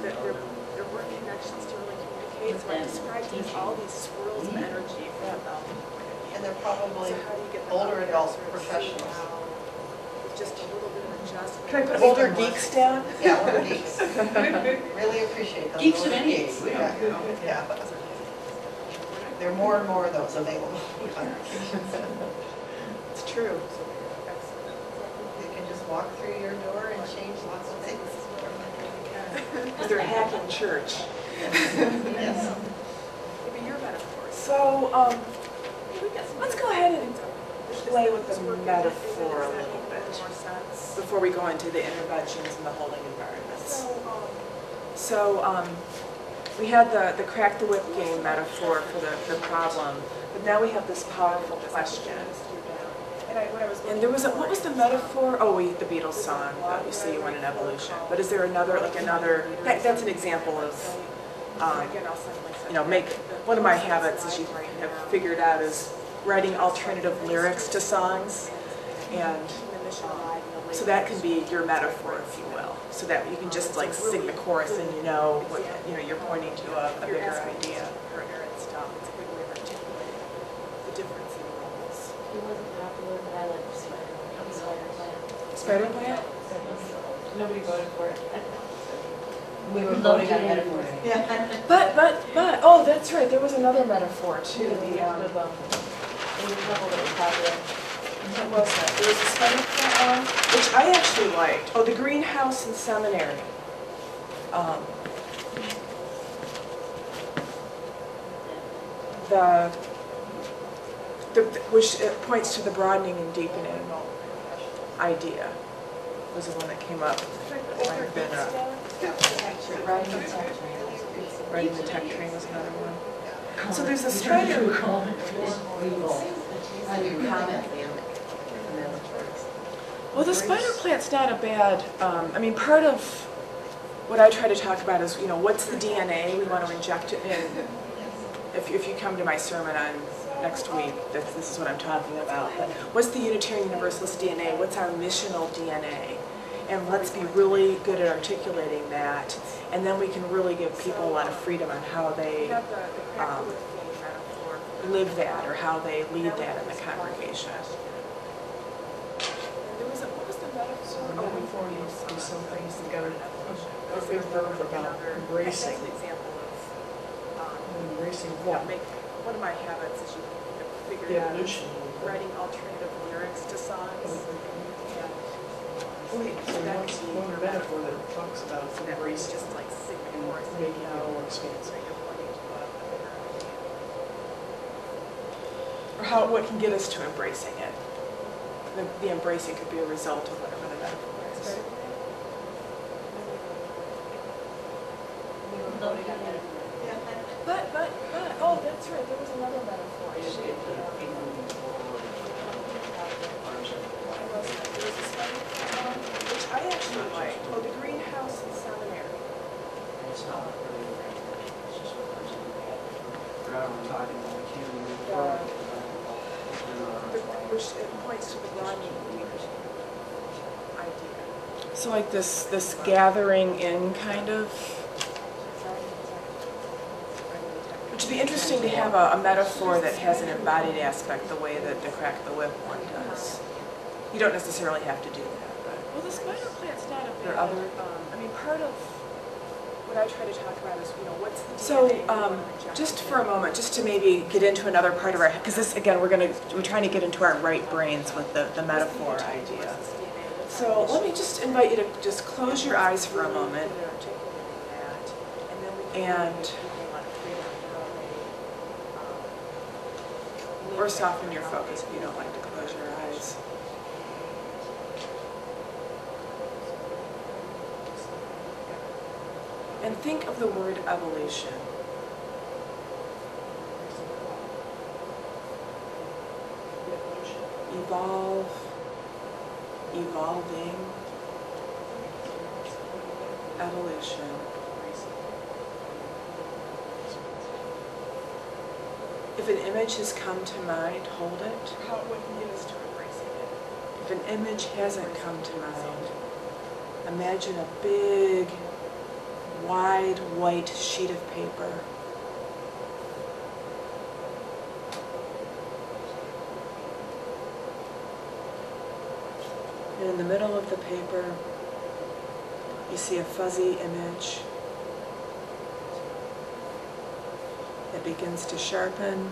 [SPEAKER 1] There weren't connections to really communicate, so I described it as all these swirls of energy from the balcony point of view.
[SPEAKER 5] And they're probably
[SPEAKER 1] So how do you get them
[SPEAKER 5] older
[SPEAKER 1] up there
[SPEAKER 5] adult
[SPEAKER 1] to sort of see
[SPEAKER 5] professionals.
[SPEAKER 1] how, with just a little bit of adjustment.
[SPEAKER 4] Can I put
[SPEAKER 1] older
[SPEAKER 4] more?
[SPEAKER 1] geeks down?
[SPEAKER 5] Yeah, older geeks. Really appreciate those.
[SPEAKER 6] Geeks of
[SPEAKER 5] older
[SPEAKER 6] any
[SPEAKER 5] geeks.
[SPEAKER 6] age, we don't
[SPEAKER 5] Yeah. There are more and more of those available.
[SPEAKER 1] It's true.
[SPEAKER 5] You can just walk through your door and change lots of things.
[SPEAKER 1] Because they're hacking church.
[SPEAKER 5] Yes.
[SPEAKER 1] Maybe your metaphor. So, let's go ahead and play with the metaphor a little bit before we go into the interventions and the holding environments. So, we had the crack the whip game metaphor for the problem, but now we have this powerful question. And there was what was the metaphor? Oh, the Beatles song, "You Say You Want an Evolution." But is there another, that's an example of, one of my habits, as you have figured out, is writing alternative lyrics to songs. And so that can be your metaphor, if you will, so that you can just sing the chorus and you're pointing to a bigger idea. It's a good way of articulating the difference in roles.
[SPEAKER 2] He wasn't popular, but I liked
[SPEAKER 1] Spider Plant?
[SPEAKER 2] Nobody voted for it.
[SPEAKER 5] We were
[SPEAKER 6] voting
[SPEAKER 5] voting
[SPEAKER 6] on
[SPEAKER 5] on
[SPEAKER 6] metaphor.
[SPEAKER 5] Yeah.
[SPEAKER 1] Oh, that's right, there was another metaphor too.
[SPEAKER 2] There was a couple that was popular.
[SPEAKER 1] What was that? There was a Spider Plant one, which I actually liked. Oh, the greenhouse and seminary. Which points to the broadening and deepening idea, was the one that came up. That might have been Riding the tech train was another one. So there's a spider. Well, the spider plant's not a bad, I mean, part of what I try to talk about is, you know, what's the DNA we want to inject it in. If you come to my sermon on next week, this is what I'm talking about. But what's the Unitarian Universalist DNA? What's our missional DNA? And let's be really good at articulating that. And then we can really give people a lot of freedom on how they live that or how they lead that in the congregation. What was the metaphor?
[SPEAKER 4] The metaphor needs to be something that's got a big verb about embracing. Embracing what?
[SPEAKER 1] One of my habits is you figure
[SPEAKER 4] Yeah,
[SPEAKER 1] out
[SPEAKER 4] mission.
[SPEAKER 1] writing alternative lyrics to songs.
[SPEAKER 4] Wait, so what's one metaphor that talks about embracing
[SPEAKER 1] Just like singing
[SPEAKER 4] and
[SPEAKER 1] chorus.
[SPEAKER 4] making it more expansive?
[SPEAKER 1] Or what can get us to embracing it. The embracing could be a result of whatever the metaphor is. But, oh, that's right, there was another metaphor. There was a study which I actually like. Oh, the greenhouse in seminary.
[SPEAKER 6] It's not really, it's just a person we're out on talking about the community.
[SPEAKER 1] Which it points to the Rodney idea. So like this gathering in kind of. Which would be interesting to have a metaphor that has an embodied aspect the way that the Crack the Whip one does. You don't necessarily have to do that, but. Well, the spider plant's not a bad. There are other. I mean, part of what I try to talk about is, you know, what's the DNA just for a moment, just to maybe get into another part of our, because this again, we're trying to get into our right brains with the metaphor idea. So let me just invite you to just close your eyes for a moment, and or soften your focus if you don't like to close your eyes. And think of the word evolution. Evolve, evolving, evolution. If an image has come to mind, hold it. What can get us to embracing it? If an image hasn't come to mind, imagine a big, wide white sheet of paper. And in the middle of the paper, you see a fuzzy image that begins to sharpen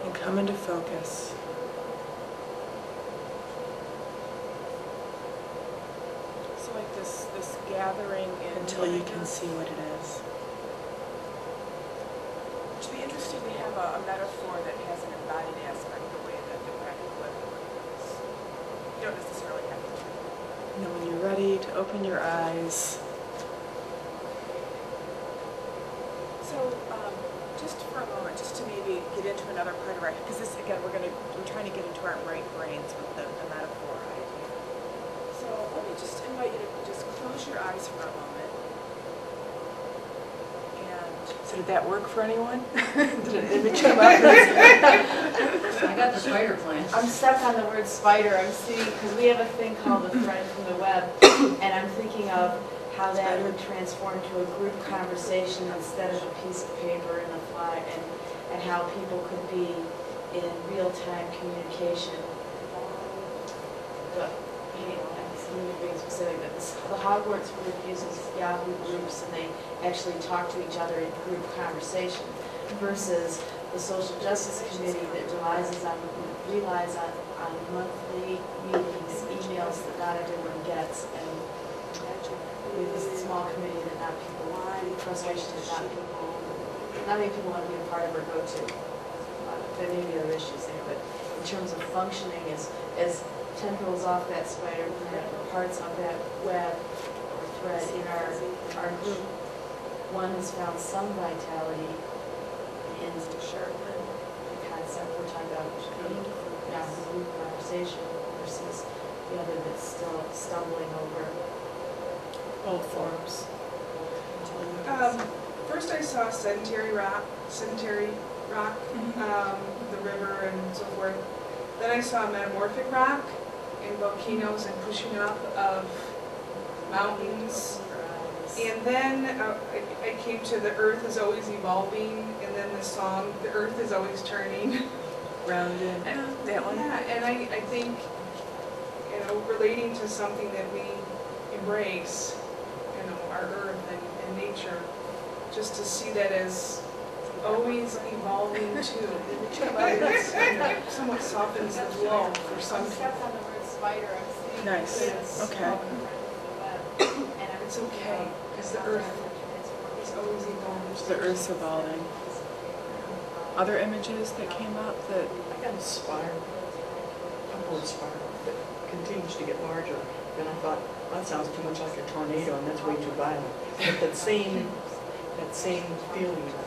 [SPEAKER 1] and come into focus. So like this gathering until you can see what it is. It would be interesting to have a metaphor that has an embodied aspect the way that the practical living is. You don't necessarily have to. And then when you're ready to open your eyes. So just for a moment, just to maybe get into another part of our, because this again, we're trying to get into our right brains with the metaphor idea. So let me just invite you to just close your eyes for a moment. And so did that work for anyone? Did an image come up?
[SPEAKER 6] I got the spider plant.
[SPEAKER 2] I'm stuck on the word spider. I'm seeing, because we have a thing called the thread from the web, and I'm thinking of how that would transform to a group conversation instead of a piece of paper and a fly, and how people could be in real-time communication. But, hey, I'm being specific, but the Hogwarts group uses Yahoo groups, and they actually talk to each other in group conversation, versus the social justice committee that relies on monthly meetings, emails that not everyone gets, and with this small committee that not people want, frustration is not many people want to be a part of or go to. There may be other issues there, but in terms of functioning as tendrils off that spider thread, or parts of that web or thread in our group one has found some vitality in the concept we're talking about, now the group conversation versus the other that's still stumbling over
[SPEAKER 1] Old forms.
[SPEAKER 3] First I saw sedentary rock, the river and so forth. Then I saw metamorphic rock and volcanoes and pushing up of mountains. And then I came to the earth is always evolving, and then the song, the earth is always turning.
[SPEAKER 1] Grounded. That one?
[SPEAKER 3] Yeah, and I think, you know, relating to something that we embrace, you know, our earth and nature, just to see that as always evolving too. It somewhat softens the blow for some people.
[SPEAKER 1] Nice. Okay.
[SPEAKER 3] It's okay, because the earth is always evolving.
[SPEAKER 1] The Earth's evolving. Other images that came up that
[SPEAKER 4] I got a spiral, upward spiral that continues to get larger. And I thought, that sounds too much like a tornado, and that's way too violent. But that same feeling of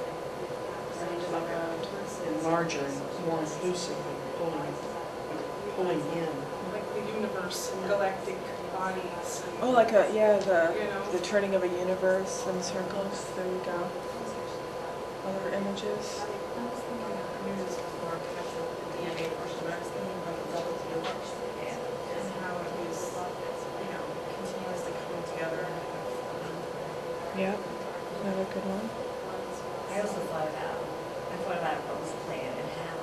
[SPEAKER 4] and larger and more inclusive and pulling in.
[SPEAKER 3] Like the universe and galactic bodies.
[SPEAKER 1] oh, like a
[SPEAKER 3] You know.
[SPEAKER 1] the turning of a universe in circles. There you go. Other images.
[SPEAKER 8] And how it was, continuously coming together.
[SPEAKER 1] Yep. Another good one.
[SPEAKER 7] I also thought about a rose plant and how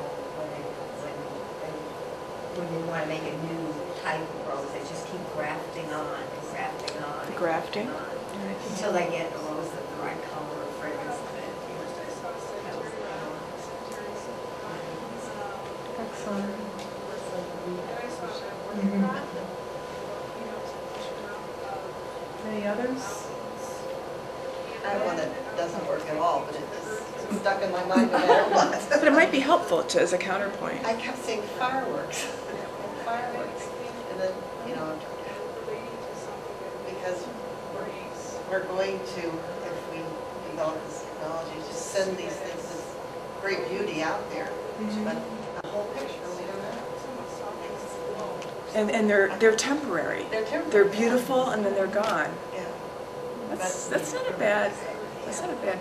[SPEAKER 7] when you want to make a new type of rose, they just keep grafting on and grafting on. and
[SPEAKER 1] Grafting?
[SPEAKER 7] grafting on until they get a rose of the right color or fragrance of it.
[SPEAKER 1] Excellent. Any others?
[SPEAKER 5] I have one that doesn't work at all, but it is stuck in my mind no matter what.
[SPEAKER 1] But it might be helpful as a counterpoint.
[SPEAKER 5] I kept seeing fireworks, fireworks, and then, because we're going to, if we develop this technology, just send these things of great beauty out there, but the whole picture, we don't know.
[SPEAKER 1] And they're temporary.
[SPEAKER 5] They're temporary.
[SPEAKER 1] They're beautiful and then they're gone.
[SPEAKER 5] Yeah,
[SPEAKER 1] That's not a bad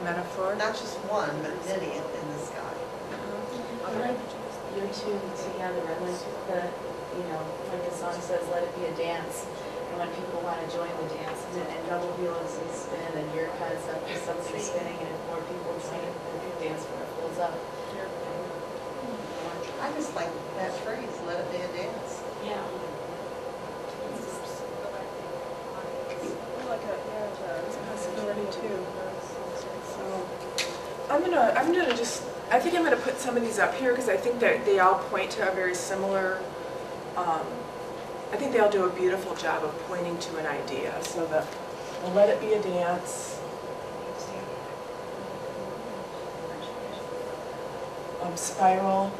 [SPEAKER 1] metaphor.
[SPEAKER 5] not just one, but many in the sky.
[SPEAKER 2] I like your two together, I like the, like the song says, let it be a dance. And when people want to join the dance, and double helix and spin, and your concept is something spinning, and if more people join it, the dance floor fills up.
[SPEAKER 5] I just like that phrase, let it be a dance.
[SPEAKER 2] Yeah.
[SPEAKER 1] It's a possibility too. So I think I'm gonna put some of these up here because I think that they all point to a very similar, I think they all do a beautiful job of pointing to an idea. So the let it be a dance. Spiral.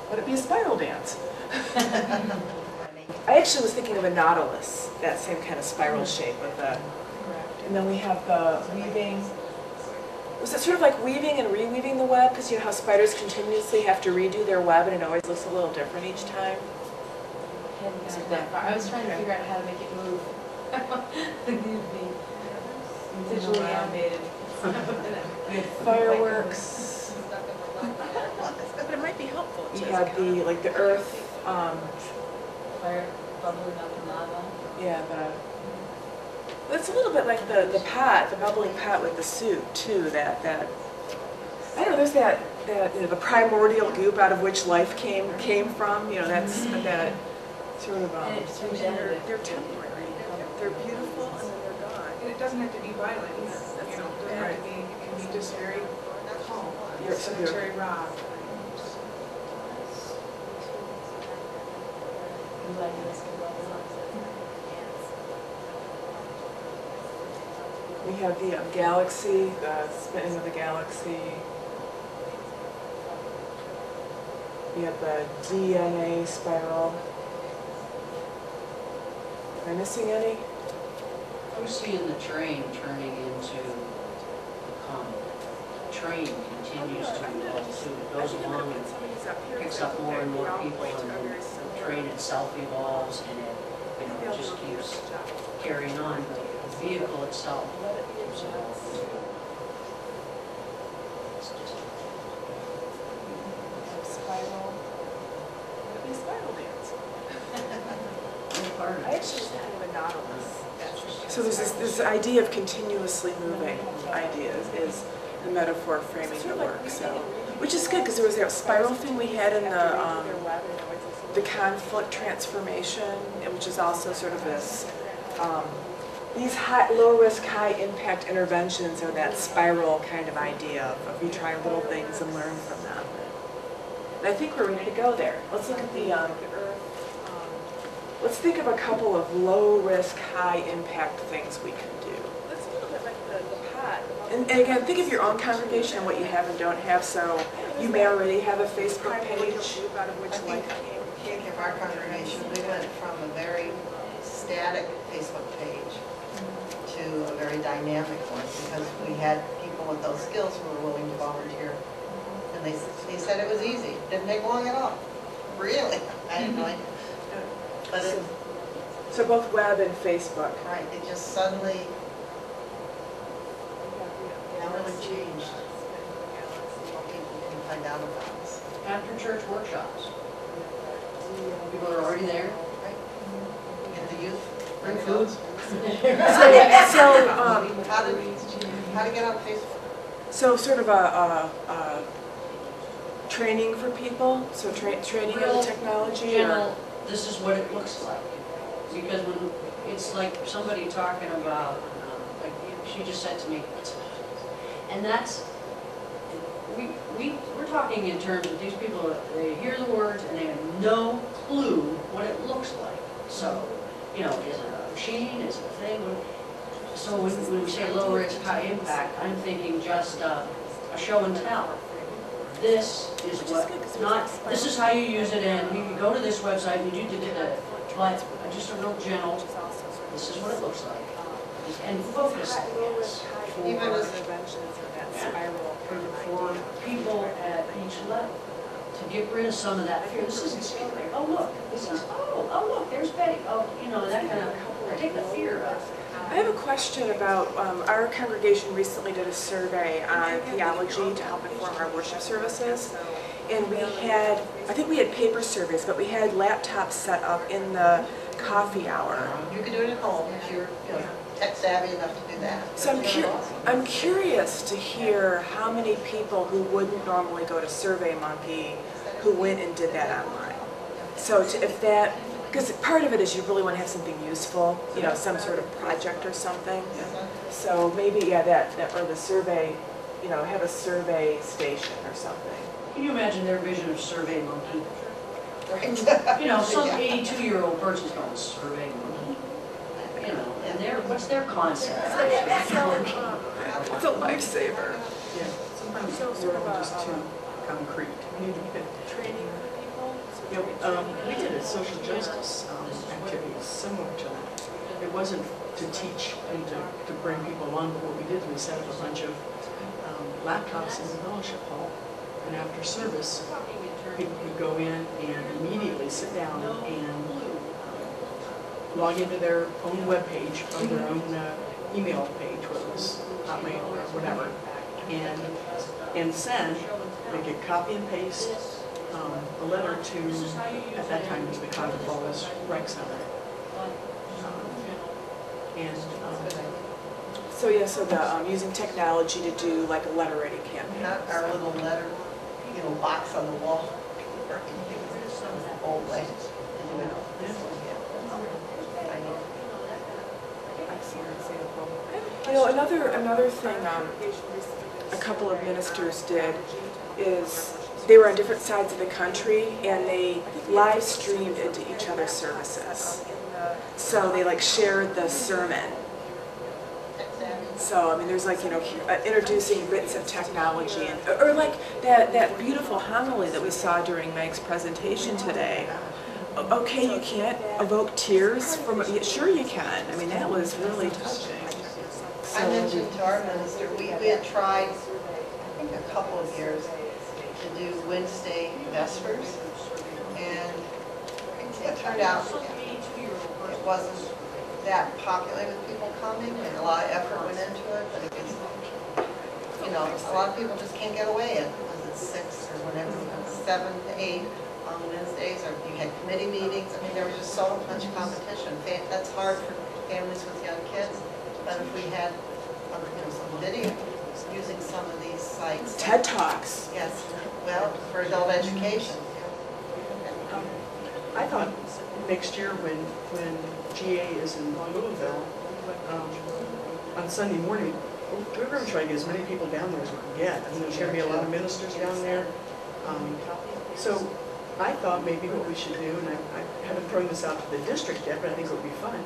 [SPEAKER 1] Let it be a spiral dance. I actually was thinking of a nautilus, that same kind of spiral shape with the, and then we have the weaving. Was it sort of like weaving and reweaving the web? Because you know how spiders continuously have to redo their web and it always looks a little different each time?
[SPEAKER 2] Hadn't gotten that far. I was trying to figure out how to make it move. Be visually animated.
[SPEAKER 1] We had fireworks. But it might be helpful. You had the earth,
[SPEAKER 2] Fire bubbling up in lava.
[SPEAKER 1] yeah, it's a little bit like the pot, the bubbling pot with the suit too, that I don't know, there's that the primordial goop out of which life came from, that's that sort of
[SPEAKER 2] And it's
[SPEAKER 1] they're
[SPEAKER 2] regenerative.
[SPEAKER 1] temporary. They're beautiful and then they're gone.
[SPEAKER 3] And it doesn't have to be violent either, it doesn't have to be, it can be just very calm, sedentary rock.
[SPEAKER 1] We have the galaxy, the spinning of the galaxy. We have the DNA spiral. Am I missing any?
[SPEAKER 6] I'm seeing the train turning into train continues to evolve too. It goes along and picks up more and more people, and the train itself evolves, and it, you know, just keeps carrying on. But the vehicle itself keeps evolving.
[SPEAKER 1] Spiral. Maybe spiral dance. I actually was thinking of a Nautilus. So there's this idea of continuously moving ideas is the metaphor framing the work. So, which is good because there was that spiral thing we had in the conflict transformation, which is also sort of this. These low risk, high impact interventions are that spiral kind of idea of you try little things and learn from them. And I think we're ready to go there. Let's look at the let's think of a couple of low-risk, high-impact things we can do.
[SPEAKER 8] Let's a little bit like the pot.
[SPEAKER 1] And again, think of your own congregation and what you have and don't have. So you may already have a Facebook page.
[SPEAKER 5] I think of our congregation, we went from a very static Facebook page to a very dynamic one because we had people with those skills who were willing to volunteer. And they said it was easy. Didn't take long at all. Really? I had no idea. But it,
[SPEAKER 1] so both web and Facebook.
[SPEAKER 5] Right, it just suddenly really changed what people can find out about us.
[SPEAKER 6] After church workshops. People are already there.
[SPEAKER 5] Right. Get the youth,
[SPEAKER 6] Bring food.
[SPEAKER 5] How to get on Facebook?
[SPEAKER 1] So sort of a training for people. So training of the technology.
[SPEAKER 6] General, this is what it looks like. Because when it's like somebody talking about, like she just said to me, and that's, we're talking in terms of these people, they hear the words and they have no clue what it looks like. So, you know, is it a machine, is it a thing? So when we say low risk, high impact, I'm thinking just a show and tell. This is what, not, this is how you use it, and you can go to this website and you do the, but just a real general, this is what it looks like. And focus for people at each level to get rid of some of that fear. This isn't scary. Oh look, this is, oh look, there's Betty. Oh, you know, that kind of, take the fear out.
[SPEAKER 1] I have a question about, our congregation recently did a survey on theology to help inform our worship services. And we had, I think we had paper surveys, but we had laptops set up in the coffee hour.
[SPEAKER 5] You can do it at home if you're, tech savvy enough to do that.
[SPEAKER 1] So I'm curious to hear how many people who wouldn't normally go to SurveyMonkey who went and did that online. So if that, because part of it is you really want to have something useful, some sort of project or something. So maybe, that or the survey, have a survey station or something.
[SPEAKER 6] Can you imagine their vision of SurveyMonkey?
[SPEAKER 5] Right.
[SPEAKER 6] Some 82-year-old person's going, SurveyMonkey? And what's their concept?
[SPEAKER 1] It's a lifesaver.
[SPEAKER 4] Yeah, sometimes we're all just too concrete. We need to get
[SPEAKER 1] Training for people.
[SPEAKER 4] we did a social justice activity similar to that. It wasn't to teach and to bring people along, but what we did, we set up a bunch of laptops in the fellowship hall, and after service, people could go in and immediately sit down and log into their own web page or their own email page, whether it was Hotmail or whatever, and send. They could copy and paste a letter to, at that time it was the Concord Falls Rec Center.
[SPEAKER 1] So the using technology to do like a letter writing campaign.
[SPEAKER 5] Not our little letter, box on the wall. Old way.
[SPEAKER 1] Another thing a couple of ministers did is they were on different sides of the country and they live streamed into each other's services. So they shared the sermon. So there's introducing bits of technology or that beautiful homily that we saw during Meg's presentation today. Okay, you can't evoke tears from it. Sure you can. That was really touching.
[SPEAKER 5] I mentioned to our minister, we had tried, I think think, a couple of years to do Wednesday vespers. And it turned out it wasn't that popular with people coming, and a lot of effort went into it, but it was, you know, a lot of people just can't get away at, was it 6 or whatever, 7 to 8 on Wednesdays, or you had committee meetings. I mean, there was just so much competition. That's hard for families with young kids, but if we had, you know, some video using some of these sites.
[SPEAKER 1] TED Talks.
[SPEAKER 5] Yes, well, for adult education.
[SPEAKER 4] I thought next year when GA is in Louisville, on Sunday morning, we're going to try to get as many people down there as we can get. I mean, there's going to be a lot of ministers down there. So I thought maybe what we should do, and I haven't thrown this out to the district yet, but I think it would be fun.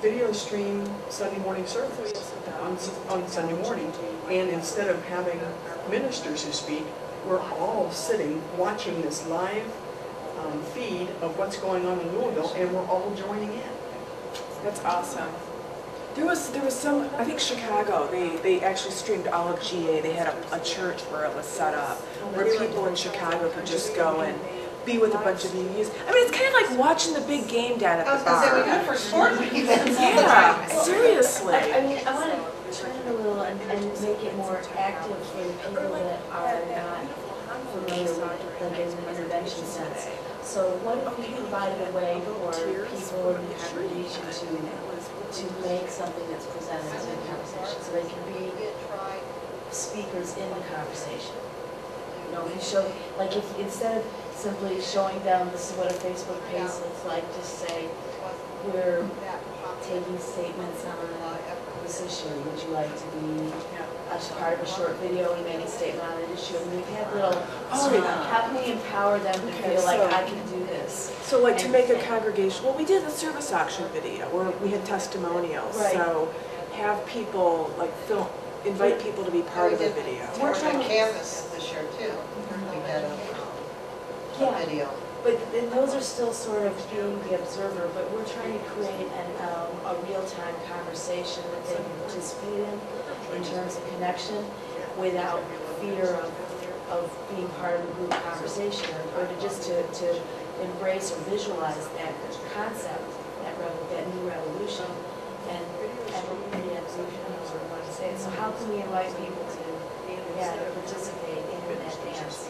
[SPEAKER 4] Video stream Sunday morning service on Sunday morning, and instead of having ministers who speak, we're all sitting watching this live feed of what's going on in Louisville, and we're all joining in.
[SPEAKER 1] That's awesome. There was some, I think Chicago, they actually streamed all of GA. They had a church where it was set up, where people in Chicago could just go and be with a bunch of youths. I mean, it's kind of like watching the big game down at the bar.
[SPEAKER 5] I was going to say, we do it for sports events.
[SPEAKER 1] Yeah, seriously.
[SPEAKER 2] I mean, I want to turn it a little and make it more active for the people that are not familiar with the intervention sense. So what if we provided a way for people in the congregation to make something that's presented in the conversation, so they can be speakers in the conversation? You know, if you show, like if instead of simply showing them this is what a Facebook page looks like, just say we're taking statements on this issue. Would you like to be a part of a short video and make a statement on an issue? And we've had little, how can we empower them to feel like I can do this?
[SPEAKER 1] So like to make a congregation, well, we did the service auction video where we had testimonials.
[SPEAKER 2] Right.
[SPEAKER 1] So have people like invite people to be part of the video.
[SPEAKER 5] We're trying to canvas this year too. We had a video.
[SPEAKER 2] But then those are still sort of being the observer, but we're trying to create a real-time conversation that they can participate in terms of connection without fear of being part of a group conversation, or to just to embrace or visualize that concept, that new revolution, and so how can we invite people to participate in that dance?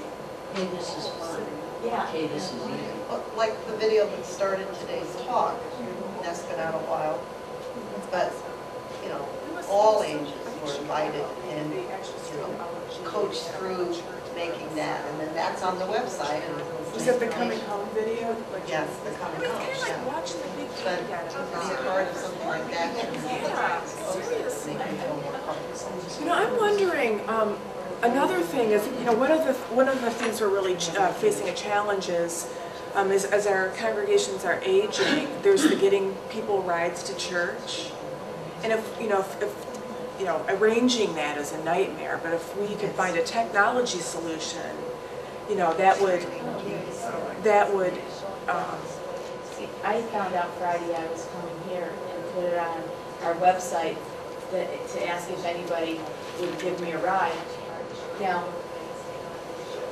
[SPEAKER 6] Hey, this is fun.
[SPEAKER 2] Yeah.
[SPEAKER 6] Hey, this is easy.
[SPEAKER 5] Like the video that started today's talk, that's been out a while, but, you know, all ages were invited and, you know, coached through making that, and then that's on the website.
[SPEAKER 1] Was it the coming home video?
[SPEAKER 5] Yes, the coming home,
[SPEAKER 1] It's kind of
[SPEAKER 5] yeah.
[SPEAKER 1] like watching the big
[SPEAKER 5] But
[SPEAKER 1] game down at the
[SPEAKER 5] to be a
[SPEAKER 1] bar.
[SPEAKER 5] part of something like that,
[SPEAKER 1] Yeah, seriously.
[SPEAKER 5] make you feel more comfortable.
[SPEAKER 1] You know, I'm wondering, another thing is, you know, one of the things we're really facing a challenge is as our congregations are aging, there's the getting people rides to church, and if arranging that is a nightmare. But if we could find a technology solution, you know, that would.
[SPEAKER 2] See, I found out Friday I was coming here and put it on our website to ask if anybody would give me a ride. Now,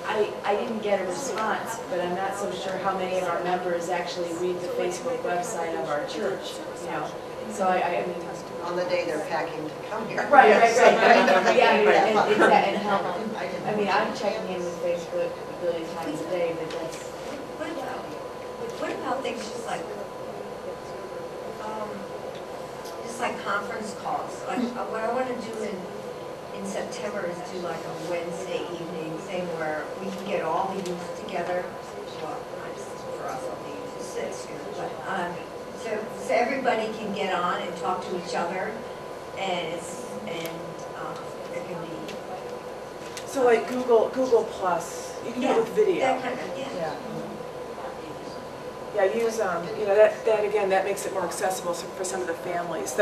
[SPEAKER 2] I didn't get a response, but I'm not so sure how many of our members actually read the Facebook website of our church, you know. So I mean,
[SPEAKER 5] On the day they're packing to come here.
[SPEAKER 2] right. Yeah, and help. I mean, I'm checking in with Facebook a billion times a day, but that's.
[SPEAKER 7] What about things just like conference calls? Like what I want to do in September is do like a Wednesday evening thing where we can get all the youth together. Well, not just for us, all the youth is 6, but so everybody can get on and talk to each other, and it can be.
[SPEAKER 1] So like Google Plus, you can do it with video.
[SPEAKER 7] That kind of, yeah.
[SPEAKER 1] Yeah, use you know, that again, that makes it more accessible for some of the families.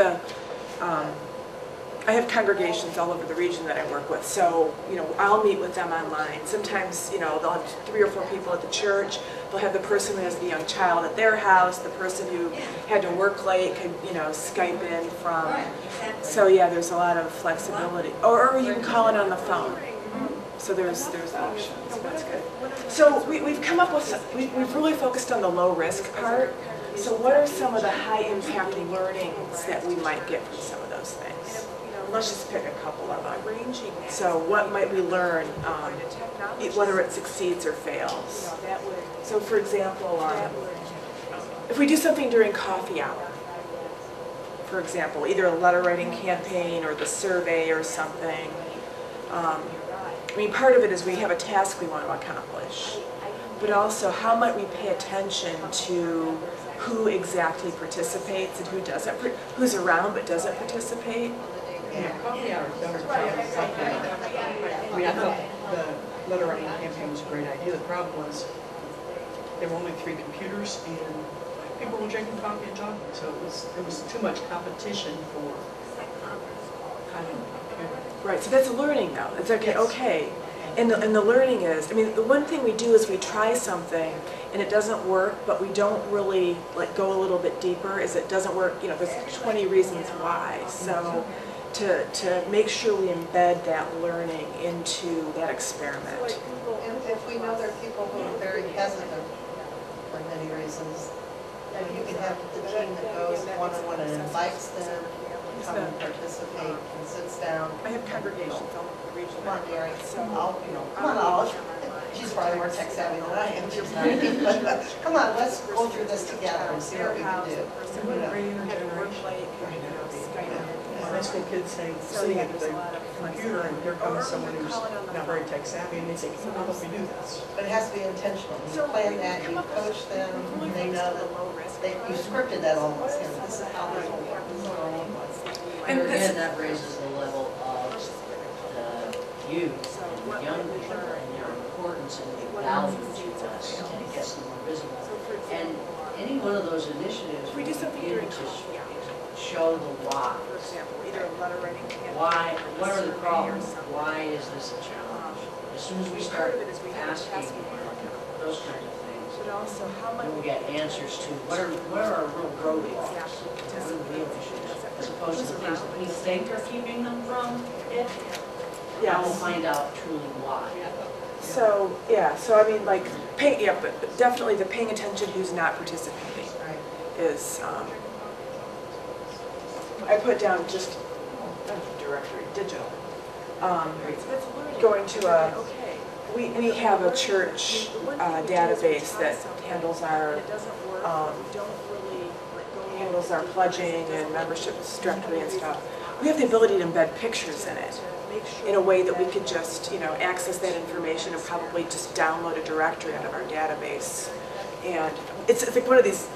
[SPEAKER 1] I have congregations all over the region that I work with, so, you know, I'll meet with them online. Sometimes, you know, they'll have 3 or 4 people at the church. They'll have the person who has the young child at their house, the person who had to work late could, you know, Skype in from. So yeah, there's a lot of flexibility. Or you can call in on the phone. So there's options. That's good. So we've come up with, we've really focused on the low risk part. So what are some of the high impact learnings that we might get from some of those things? Let's just pick a couple of them. So what might we learn, whether it succeeds or fails? So for example, if we do something during coffee hour, for example, either a letter writing campaign or the survey or something, I mean, part of it is we have a task we want to accomplish, but also how might we pay attention to who exactly participates and who doesn't, who's around but doesn't participate.
[SPEAKER 4] Yeah, coffee hour, that was probably something. I mean, I thought the letter writing campaign was a great idea. The problem was there were only 3 computers and people were drinking coffee and talking, so it was too much competition for kind of computer.
[SPEAKER 1] Right, so that's a learning though. It's okay, okay. And the learning is, I mean, the one thing we do is we try something and it doesn't work, but we don't really like go a little bit deeper. Is it doesn't work, you know, there's 20 reasons why. So to make sure we embed that learning into that experiment.
[SPEAKER 5] And if we know there are people who are very hesitant for many reasons, then you can have the team that goes one-on-one and invites them to come and participate and sits down.
[SPEAKER 1] I have congregations all over the region.
[SPEAKER 5] Come on, Mary. Come on, Olive. She's probably more tech savvy than I am. She's not. But come on, let's go through this together and see what we can do.
[SPEAKER 4] High school kids saying, sitting at the computer and here comes someone who's not very tech savvy and they say, how about we do this?
[SPEAKER 5] But it has to be intentional. You plan that, you coach them, they know that you scripted that almost. You know, this is how this will work. This is what it was.
[SPEAKER 6] And again, that raises the level of the youth and the young people and their importance and the value to us, and it gets them more visible. And any one of those initiatives we begin to show the why.
[SPEAKER 1] For example, either a letter writing campaign.
[SPEAKER 6] Why? What are the problems? Why is this a challenge? As soon as we start asking those kinds of things,
[SPEAKER 1] Also, how much
[SPEAKER 6] we'll get answers to what are our real roadblocks, what are the real issues, as opposed to the things that we think are keeping them from it.
[SPEAKER 1] yeah,
[SPEAKER 6] We'll find out truly why.
[SPEAKER 1] So yeah, so I mean, like, but definitely the paying attention who's not participating is. I put down just directory digital. Going to a. We have a church database that handles our pledging and membership directory and stuff. We have the ability to embed pictures in it in a way that we could just, you know, access that information and probably just download a directory out of our database. And it's like one of these,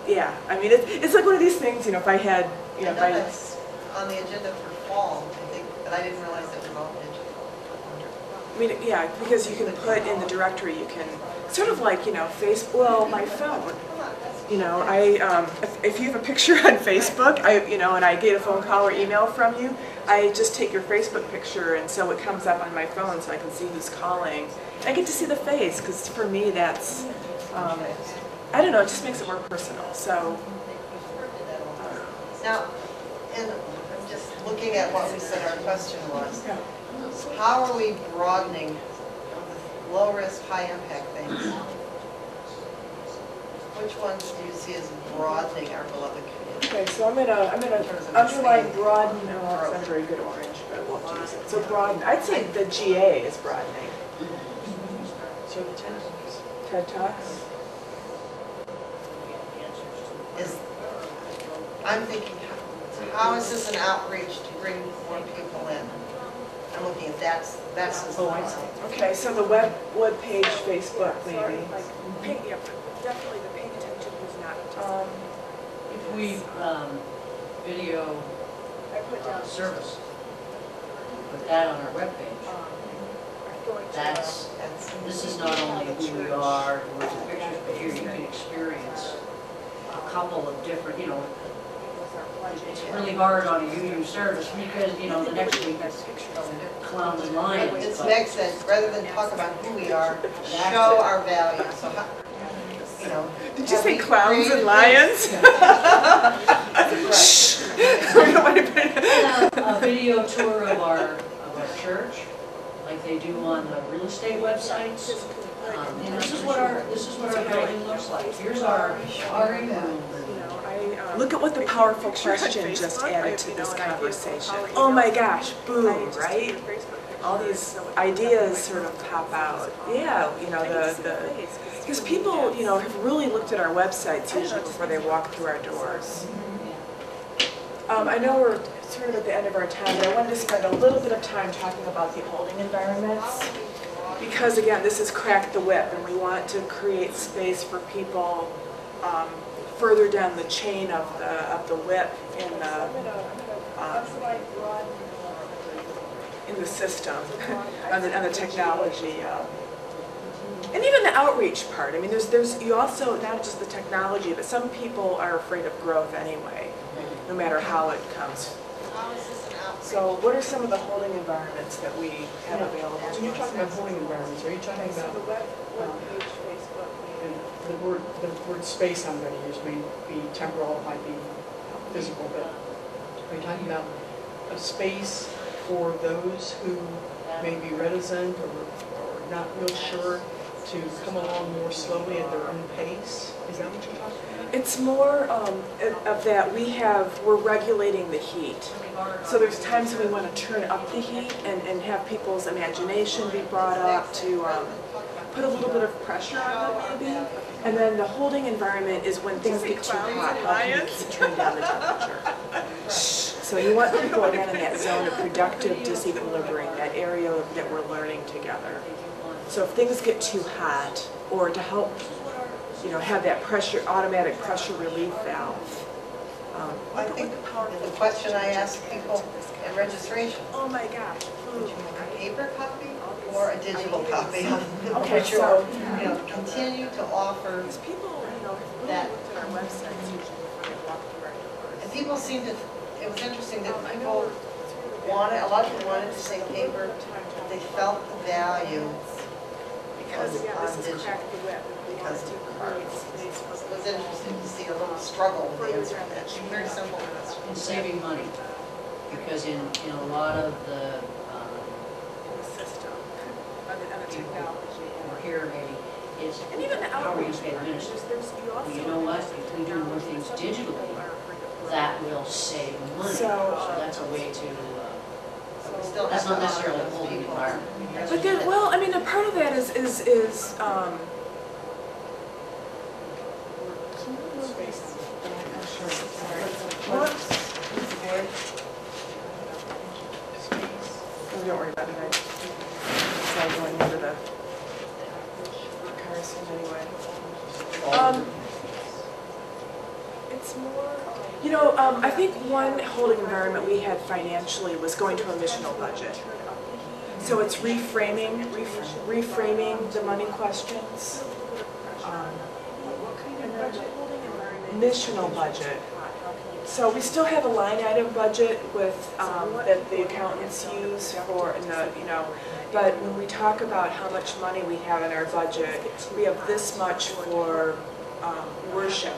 [SPEAKER 1] yeah, I mean, it's like one of these things, you know, if I had, you know, if I...
[SPEAKER 5] That's on the agenda for fall, I think, but I didn't realize it was all digital.
[SPEAKER 1] I mean, yeah, because you can put in the directory, you can, sort of like, you know, my phone. You know, if you have a picture on Facebook, and I get a phone call or email from you, I just take your Facebook picture, and so it comes up on my phone, so I can see who's calling. I get to see the face, because for me, that's, I don't know, it just makes it more personal. So.
[SPEAKER 5] Now, and just looking at what we said our question was, how are we broadening low risk, high impact things? Which ones do you see as broadening our beloved community?
[SPEAKER 1] Okay, so I'm gonna underline broaden. It's not a very good orange, but I won't use it. So broaden. I'd say the GA is broadening.
[SPEAKER 4] So the TED Talks.
[SPEAKER 1] TED Talks.
[SPEAKER 5] I'm thinking, how is this an outreach to bring more people in? I'm looking at that's
[SPEAKER 4] Oh, I see.
[SPEAKER 1] Okay, so the web page, Facebook, maybe. Definitely the paying attention who's not.
[SPEAKER 6] If we video
[SPEAKER 1] I put down
[SPEAKER 6] service, put that on our webpage. This is not only who we are, words and pictures, but here you can experience a couple of different, it's really hard on a UU service because, you know, the next week it's clowns and lions.
[SPEAKER 5] It's
[SPEAKER 6] but-
[SPEAKER 5] next that, rather than talk about who we are, show our values. So, you know.
[SPEAKER 1] Did you
[SPEAKER 5] have
[SPEAKER 1] say
[SPEAKER 5] we
[SPEAKER 1] clowns
[SPEAKER 5] created
[SPEAKER 1] and lions?
[SPEAKER 5] this?
[SPEAKER 1] We don't want to put it-
[SPEAKER 6] A video tour of our church, like they do on the real estate websites. And this is what our building looks like. Here's our room.
[SPEAKER 1] Look at what the powerful question just added to this conversation. Oh my gosh, boom, right? All these ideas sort of pop out. Yeah, you know, because people, you know, have really looked at our websites usually before they walk through our doors. I know we're sort of at the end of our time, but I wanted to spend a little bit of time talking about the holding environments. Because again, this is Crack the Whip, and we want to create space for people further down the chain of the whip in the system, on the technology. And even the outreach part. I mean, there's you also, not just the technology, but some people are afraid of growth anyway, no matter how it comes. So what are some of the holding environments that we have available?
[SPEAKER 4] When you're talking about holding environments, are you talking about the word space I'm going to use may be temporal, it might be physical, but are you talking about a space for those who may be reticent or not real sure to come along more slowly at their own pace? Is that what you're talking about?
[SPEAKER 1] It's more of that we're regulating the heat. So there's times when we want to turn up the heat and have people's imagination be brought up to put a little bit of pressure on them maybe. And then the holding environment is when things get too hot, how can you keep turning down the temperature? So you want people again in that zone of productive disequilibrium, that area that we're learning together. So if things get too hot, or to help, you know, have that pressure, automatic pressure relief valve.
[SPEAKER 5] I think the question I ask people in registration,
[SPEAKER 1] Oh my gosh.
[SPEAKER 5] would you like a paper copy or a digital copy?
[SPEAKER 1] Okay,
[SPEAKER 5] Which are, you know, continue to offer,
[SPEAKER 1] Because people, you know, have really
[SPEAKER 5] That-
[SPEAKER 1] looked at our websites usually before they walk through our doors.
[SPEAKER 5] and people seem to, it was interesting that people wanted, a lot of people wanted to say paper, but they felt the value
[SPEAKER 1] Because
[SPEAKER 5] because
[SPEAKER 1] again,
[SPEAKER 5] on
[SPEAKER 1] this is
[SPEAKER 5] digital.
[SPEAKER 1] Crack the Whip. We want
[SPEAKER 5] Because
[SPEAKER 1] to
[SPEAKER 5] of
[SPEAKER 1] create space for
[SPEAKER 5] It was interesting to see a little struggle with the answer to that. Very simple question.
[SPEAKER 6] And saving money, because in a lot of the,
[SPEAKER 1] in the system, on the technology.
[SPEAKER 6] or here maybe, is
[SPEAKER 1] And even the
[SPEAKER 6] how are you
[SPEAKER 1] outreach
[SPEAKER 6] pay the
[SPEAKER 1] part,
[SPEAKER 6] minister?
[SPEAKER 1] you also.
[SPEAKER 6] Well, you know what, if we do more things digitally, that will save money.
[SPEAKER 1] So,
[SPEAKER 6] So that's a way to,
[SPEAKER 5] But we still
[SPEAKER 6] that's
[SPEAKER 5] have
[SPEAKER 6] not
[SPEAKER 5] to honor
[SPEAKER 6] necessarily
[SPEAKER 5] those
[SPEAKER 6] holding
[SPEAKER 5] people.
[SPEAKER 6] environment.
[SPEAKER 1] But then, well, I mean, a part of that is oh, don't worry about it. It's all going into the car soon anyway. It's more, you know, I think one holding environment we had financially was going to a missional budget. So it's reframing the money questions. Missional budget. So we still have a line item budget with, that the accountants use for, you know, but when we talk about how much money we have in our budget, we have this much for worship,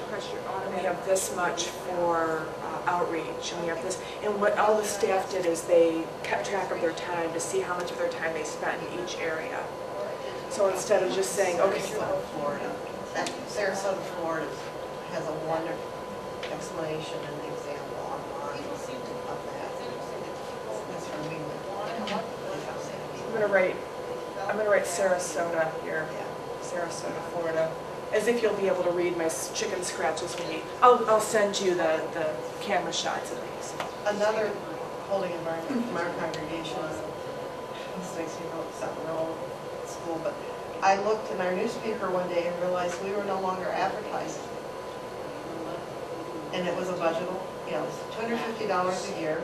[SPEAKER 1] and we have this much for outreach, and we have this, and what all the staff did is they kept track of their time to see how much of their time they spent in each area. So instead of just saying, okay,
[SPEAKER 5] Sarasota, Florida. Sarasota, Florida has a wonderful explanation and example online of that. That's where we went.
[SPEAKER 1] I'm gonna write Sarasota here, Sarasota, Florida, as if you'll be able to read my chicken scratches when you, I'll send you the camera shots of these.
[SPEAKER 5] Another holding environment from our congregation is, this makes me feel something real school, but I looked in our newspaper one day and realized we were no longer advertising. And it was a budget, you know, it was $250 a year.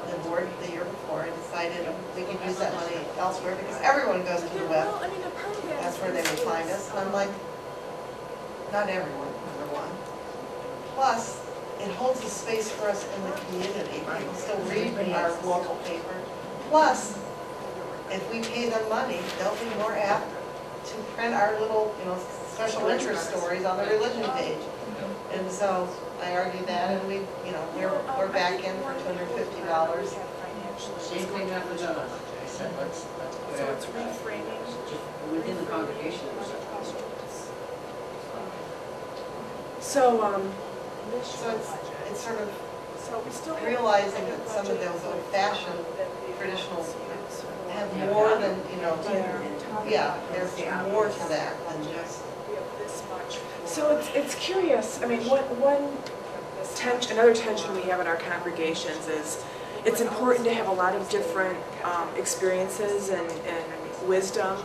[SPEAKER 5] The board the year before decided we could use that money elsewhere because everyone goes to the web.
[SPEAKER 1] Well, I mean, a part of that
[SPEAKER 5] That's where they would find us. And I'm like, not everyone, number one. Plus, it holds a space for us in the community. People still read our local paper. Plus, if we pay them money, they'll be more apt to print our little, special interest stories on the religion page. And so I argue that, and we're back in for $250.
[SPEAKER 6] Same thing happens on, I said, let's put
[SPEAKER 1] So
[SPEAKER 6] it
[SPEAKER 1] it's reframing.
[SPEAKER 6] within the congregation.
[SPEAKER 1] So,
[SPEAKER 5] So it's sort of
[SPEAKER 1] so we still have
[SPEAKER 5] realizing that some of those old-fashioned traditional have more than, yeah, there's more to that than just.
[SPEAKER 1] So it's curious. I mean, another tension we have in our congregations is it's important to have a lot of different experiences and wisdom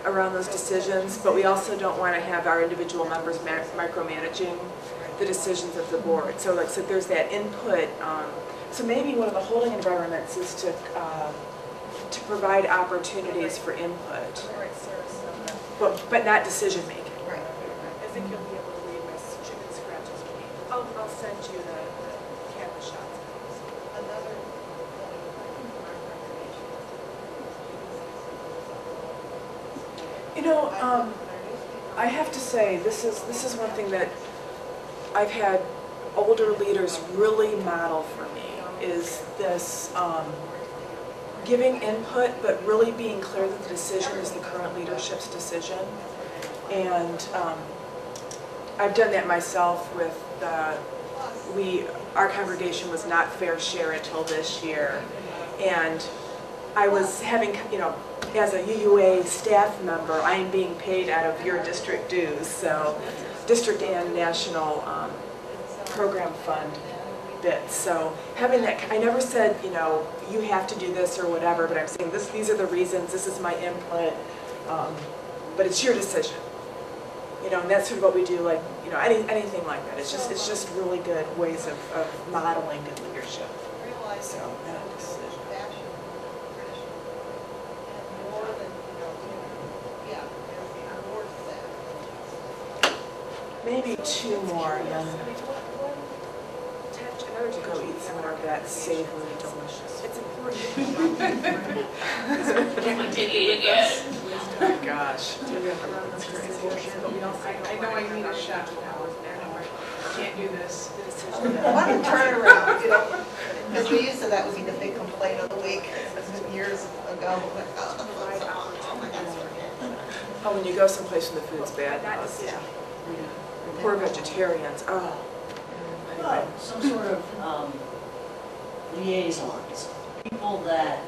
[SPEAKER 1] around those decisions, but we also don't want to have our individual members micromanaging the decisions of the board. So there's that input. So maybe one of the holding environments is to provide opportunities for input, but not decision making.
[SPEAKER 5] Right.
[SPEAKER 1] I think you'll be able to read my chicken scratches. I'll send you the camera shots.
[SPEAKER 5] Another
[SPEAKER 1] I have to say, this is one thing that I've had older leaders really model for me, is this giving input, but really being clear that the decision is the current leadership's decision. And I've done that myself with our congregation was not fair share until this year. And I was having, as a UUA staff member, I am being paid out of your district dues, so district and national program fund bits. So having that, I never said, you have to do this or whatever, but I'm saying these are the reasons, this is my input, but it's your decision. And that's sort of what we do, like, anything like that. It's just really good ways of modeling good leadership. So,
[SPEAKER 5] fashion, traditional, and more than, yeah, there's more to that.
[SPEAKER 1] maybe two more, and then we'll go eat some more of that savory, delicious. It's important. Oh gosh.
[SPEAKER 3] I know I need a shot. I can't do this.
[SPEAKER 5] Why don't you turn it around, because we used to, that would be the big complaint of the week years ago.
[SPEAKER 1] Oh, when you go someplace and the food's bad, yeah. Poor vegetarians, oh. Anyway.
[SPEAKER 6] Some sort of liaisons, people that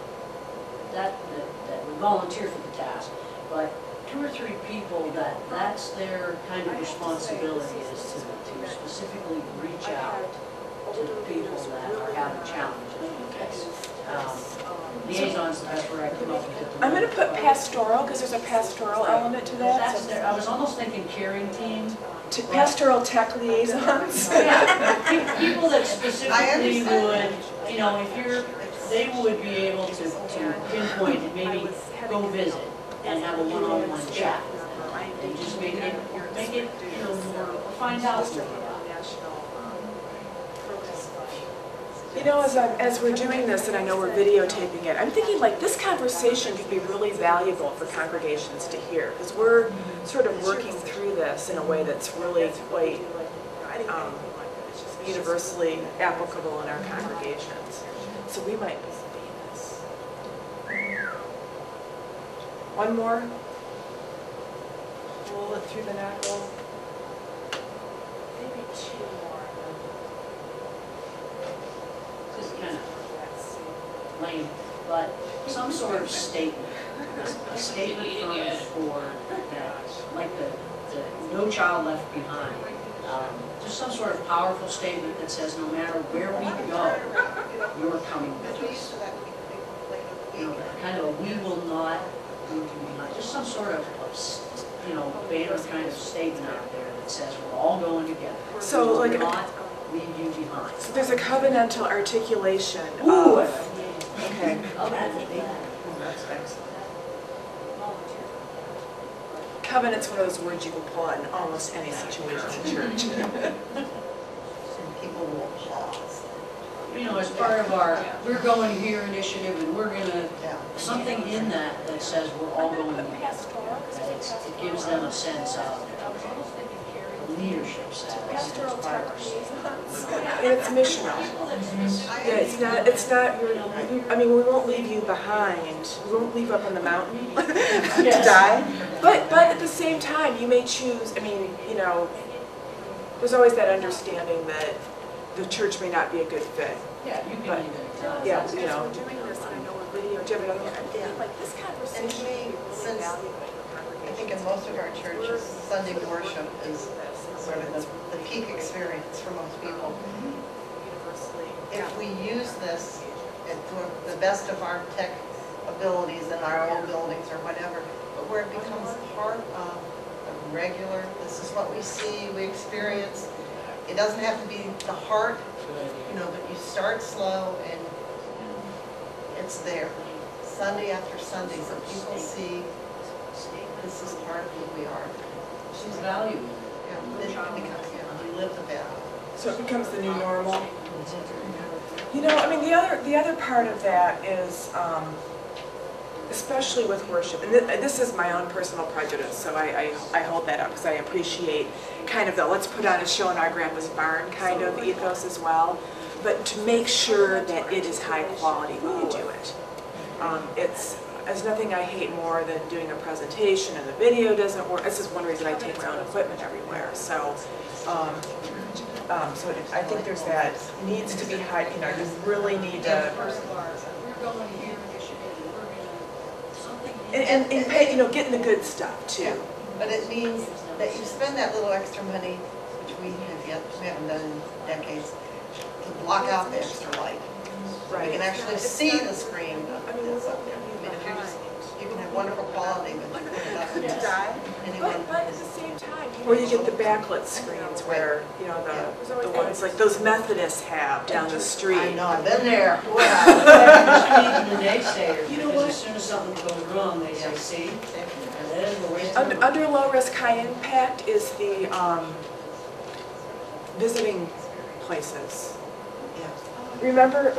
[SPEAKER 6] would volunteer for the task, but 2 or 3 people that's their kind of responsibility, is to specifically reach out to people that are having challenges. Liaison's the best word I can come up with.
[SPEAKER 1] I'm going to put pastoral, because there's a pastoral element to that.
[SPEAKER 6] That's there. I was almost thinking caring team.
[SPEAKER 1] Pastoral tech liaisons.
[SPEAKER 6] Yeah, people that specifically would, they would be able to pinpoint and maybe go visit and have a one-on-one chat. And just make it more, find out more about it.
[SPEAKER 1] As we're doing this, and I know we're videotaping it, I'm thinking this conversation could be really valuable for congregations to hear, because we're sort of working through this in a way that's really quite universally applicable in our congregations. So we might be seeing this. One more. Roll it through the knuckle. Maybe 2 more.
[SPEAKER 6] Just kind of lame, but some sort of statement, a statement from the board that, like the No Child Left Behind, just some sort of powerful statement that says no matter where we go, you're coming with us. Kind of a we will not leave you behind. Just some sort of banner kind of statement out there that says we're all going together.
[SPEAKER 1] So
[SPEAKER 6] we will not leave you behind.
[SPEAKER 1] So there's a covenantal articulation
[SPEAKER 6] Ooh.
[SPEAKER 1] of. Okay.
[SPEAKER 6] That's excellent.
[SPEAKER 1] Covenant's one of those words you can pull out in almost any situation in church.
[SPEAKER 5] Keep total applause.
[SPEAKER 6] You know, as part of our, we're going here initiative, and we're gonna,
[SPEAKER 5] Yeah.
[SPEAKER 6] something in that that says we're all going here.
[SPEAKER 1] Pastoral,
[SPEAKER 6] That it gives them a sense of leadership sense.
[SPEAKER 1] pastoral
[SPEAKER 6] It's part of
[SPEAKER 1] tech
[SPEAKER 6] our-
[SPEAKER 1] liaisons. And it's missional. Yeah, it's not, I mean, we won't leave you behind, we won't leave up on the mountain to die. But at the same time, you may choose, I mean, you know, there's always that understanding that the church may not be a good fit.
[SPEAKER 6] Yeah, you can
[SPEAKER 1] But-
[SPEAKER 6] even.
[SPEAKER 1] Yeah, you know. We're doing this, and I know we're video, do you have another one? I'm
[SPEAKER 5] Yeah.
[SPEAKER 1] thinking like this
[SPEAKER 5] And to
[SPEAKER 1] conversation.
[SPEAKER 5] me, since I think in most of our churches, Sunday worship is sort of the peak experience for most people. If we use this to the best of our tech abilities in our own buildings or whatever, but where it becomes part of the regular, this is what we see, we experience. It doesn't have to be the heart, you know, but you start slow and it's there. Sunday after Sunday, so people see this is part of who we are.
[SPEAKER 6] She's valued.
[SPEAKER 5] Yeah, it becomes, we live the value.
[SPEAKER 1] So it becomes the new normal. You know, I mean, the other part of that is, especially with worship, and this is my own personal prejudice, so I hold that up because I appreciate kind of the let's put on a show in our grandpa's barn kind of ethos as well, but to make sure that it is high quality when you do it. There's nothing I hate more than doing a presentation and the video doesn't work. This is one reason I take my own equipment everywhere. So, so I think there's that needs to be high. You know, you really need to.
[SPEAKER 6] We're going here initiative, and we're gonna, something.
[SPEAKER 1] And pay, you know, getting the good stuff too.
[SPEAKER 5] Yeah, but it means that you spend that little extra money, which we haven't done in decades, to block out the extra light.
[SPEAKER 1] Right.
[SPEAKER 5] You can actually see the screen.
[SPEAKER 1] I mean,
[SPEAKER 5] That's up there. I mean, if you're just, you can have wonderful quality, but you put it up and
[SPEAKER 1] die.
[SPEAKER 5] anyone.
[SPEAKER 1] But at the same time, or you get the backlit screens where, you know, the ones like those Methodists have down the street.
[SPEAKER 5] I know, I've been there. Wow.
[SPEAKER 6] The naysayers,
[SPEAKER 1] You know
[SPEAKER 6] because
[SPEAKER 1] what?
[SPEAKER 6] as soon as something goes wrong, they say, see, and then we're wasting.
[SPEAKER 1] Under low risk, high impact is the visiting places.
[SPEAKER 5] Yeah.
[SPEAKER 1] Remember at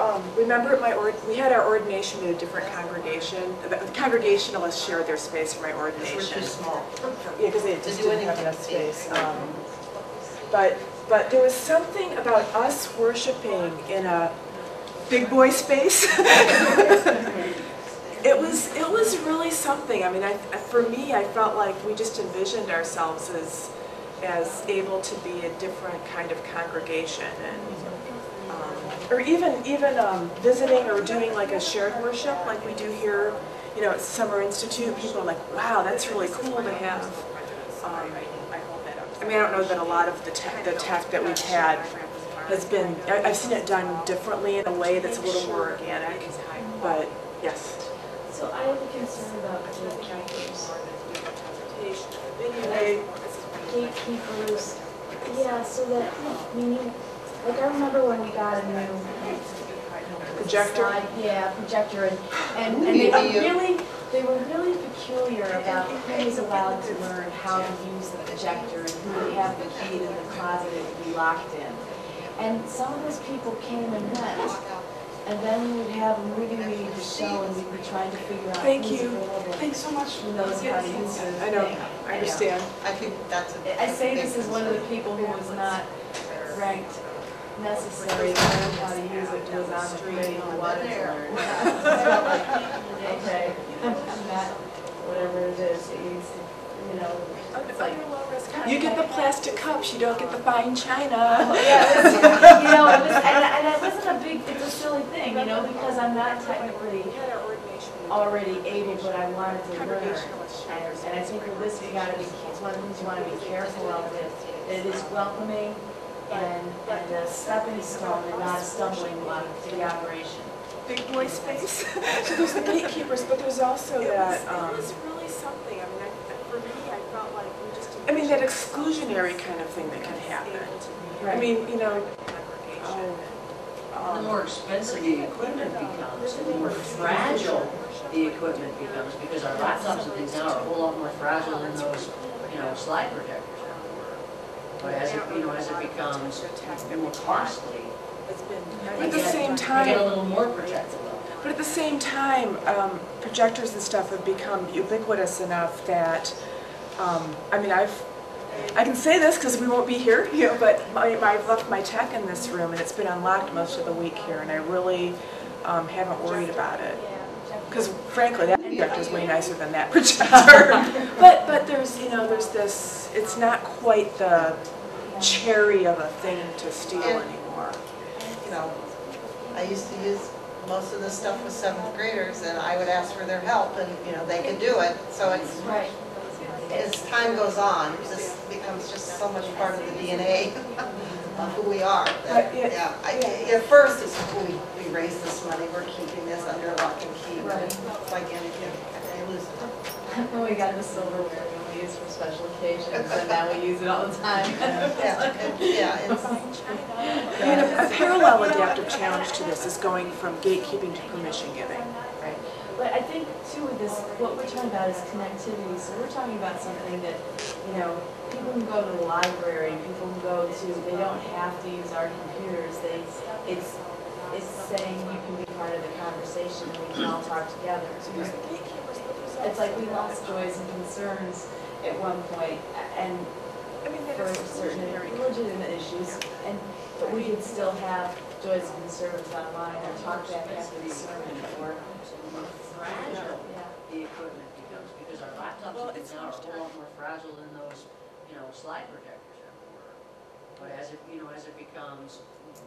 [SPEAKER 1] we had our ordination at a different congregation. The Congregationalists shared their space for my
[SPEAKER 5] We're
[SPEAKER 1] ordination.
[SPEAKER 5] too small.
[SPEAKER 1] Yeah, because they just
[SPEAKER 5] do
[SPEAKER 1] didn't have
[SPEAKER 5] anything.
[SPEAKER 1] enough space. But there was something about us worshiping in a big boy space. It was really something. I mean, for me, I felt like we just envisioned ourselves as able to be a different kind of congregation, and or even visiting or doing like a shared worship like we do here, you know, at Summer Institute. People are like, wow, that's really cool to have. I mean, I don't know that a lot of the tech that we've had has been, I've seen it done differently in a way that's a little more organic, but yes.
[SPEAKER 2] So I have a concern about gatekeepers. Gatekeepers, yeah, so that, I mean, like I remember when we got a new
[SPEAKER 1] Projector?
[SPEAKER 2] slide, yeah, projector, and they were really peculiar about who was allowed to learn how to use the projector and who would have the key to the closet it would be locked in. And some of those people came and went, and then we'd have a movie we need to show, and we'd be trying to figure out
[SPEAKER 1] Thank
[SPEAKER 2] who's
[SPEAKER 1] you.
[SPEAKER 2] available.
[SPEAKER 1] Thanks so much.
[SPEAKER 2] Who knows how to use the
[SPEAKER 1] I know,
[SPEAKER 2] thing.
[SPEAKER 1] I understand.
[SPEAKER 5] I think that's a.
[SPEAKER 2] I say this as one of the people who was not ranked necessary to learn how to use it, who was on the committee who wanted to learn. Okay, I'm not, whatever it is, that you know, it's like,
[SPEAKER 1] You get the plastic cups, you don't get the fine china.
[SPEAKER 2] yeah, you know, and it wasn't a big, it's a silly thing, you know, because I'm not technically already able, but I wanted to learn. And I think with this, we gotta be, it's one of the things you wanna be careful of, that it is welcoming and a stepping stone and not a stumbling block to the operation.
[SPEAKER 1] Big boy space. So there's the gatekeepers, but there's also that. It was really something. I mean, for me, I felt like we just. I mean, that exclusionary kind of thing that can happen. I mean, you know.
[SPEAKER 6] The more expensive the equipment becomes, and the more fragile the equipment becomes, because our laptops and things now are a whole lot more fragile than those, you know, slide projectors. But as it, as it becomes more costly,
[SPEAKER 1] It's been,
[SPEAKER 6] they
[SPEAKER 1] but at the
[SPEAKER 6] get-
[SPEAKER 1] same
[SPEAKER 6] they get a
[SPEAKER 1] time,
[SPEAKER 6] little more protective of it.
[SPEAKER 1] but at the same time, projectors and stuff have become ubiquitous enough that, I mean, I can say this because we won't be here, but I've left my tech in this room and it's been unlocked most of the week here, and I really haven't worried about it. Because frankly, that projector is way nicer than that projector. but there's, there's this, it's not quite the cherry of a thing to steal anymore.
[SPEAKER 5] I used to use most of this stuff with 7th graders, and I would ask for their help, and, they could do it. So it's,
[SPEAKER 2] Right.
[SPEAKER 5] as time goes on, this becomes just so much part of the DNA of who we are. That, at first it's like, we raised this money, we're keeping this under lock and key.
[SPEAKER 2] Right.
[SPEAKER 5] It's like anything, you lose it.
[SPEAKER 2] When we got the silverware we used for special occasions, and now we use it all the time.
[SPEAKER 1] I mean, a parallel adaptive challenge to this is going from gatekeeping to permission giving.
[SPEAKER 2] Right. But I think too with this, what we're talking about is connectivity. So we're talking about something that, people can go to the library, people can go to, they don't have to use our computers. It's saying you can be part of the conversation and we can all talk together. It's like we lost joys and concerns at one point, and for certain legitimate issues, but we could still have joys and concerns online or talk back after the sermon or
[SPEAKER 6] Fragile the equipment becomes, because our laptops now are a whole lot more fragile than those, slide projectors ever were. But as it becomes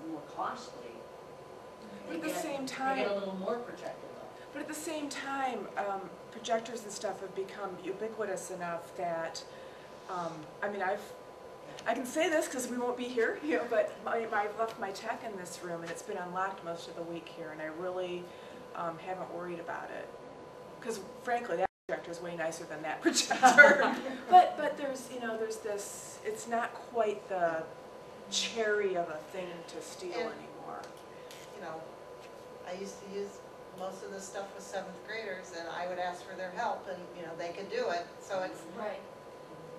[SPEAKER 6] more costly,
[SPEAKER 1] But at the same time,
[SPEAKER 6] they get a little more protective of it.
[SPEAKER 1] But at the same time, projectors and stuff have become ubiquitous enough that, I mean, I can say this because we won't be here, but I've left my tech in this room and it's been unlocked most of the week here, and I really haven't worried about it. Because frankly, that projector is way nicer than that projector. but there's, there's this, it's not quite the cherry of a thing to steal anymore.
[SPEAKER 5] I used to use most of this stuff with 7th graders, and I would ask for their help, and, they could do it. So it's,
[SPEAKER 2] right.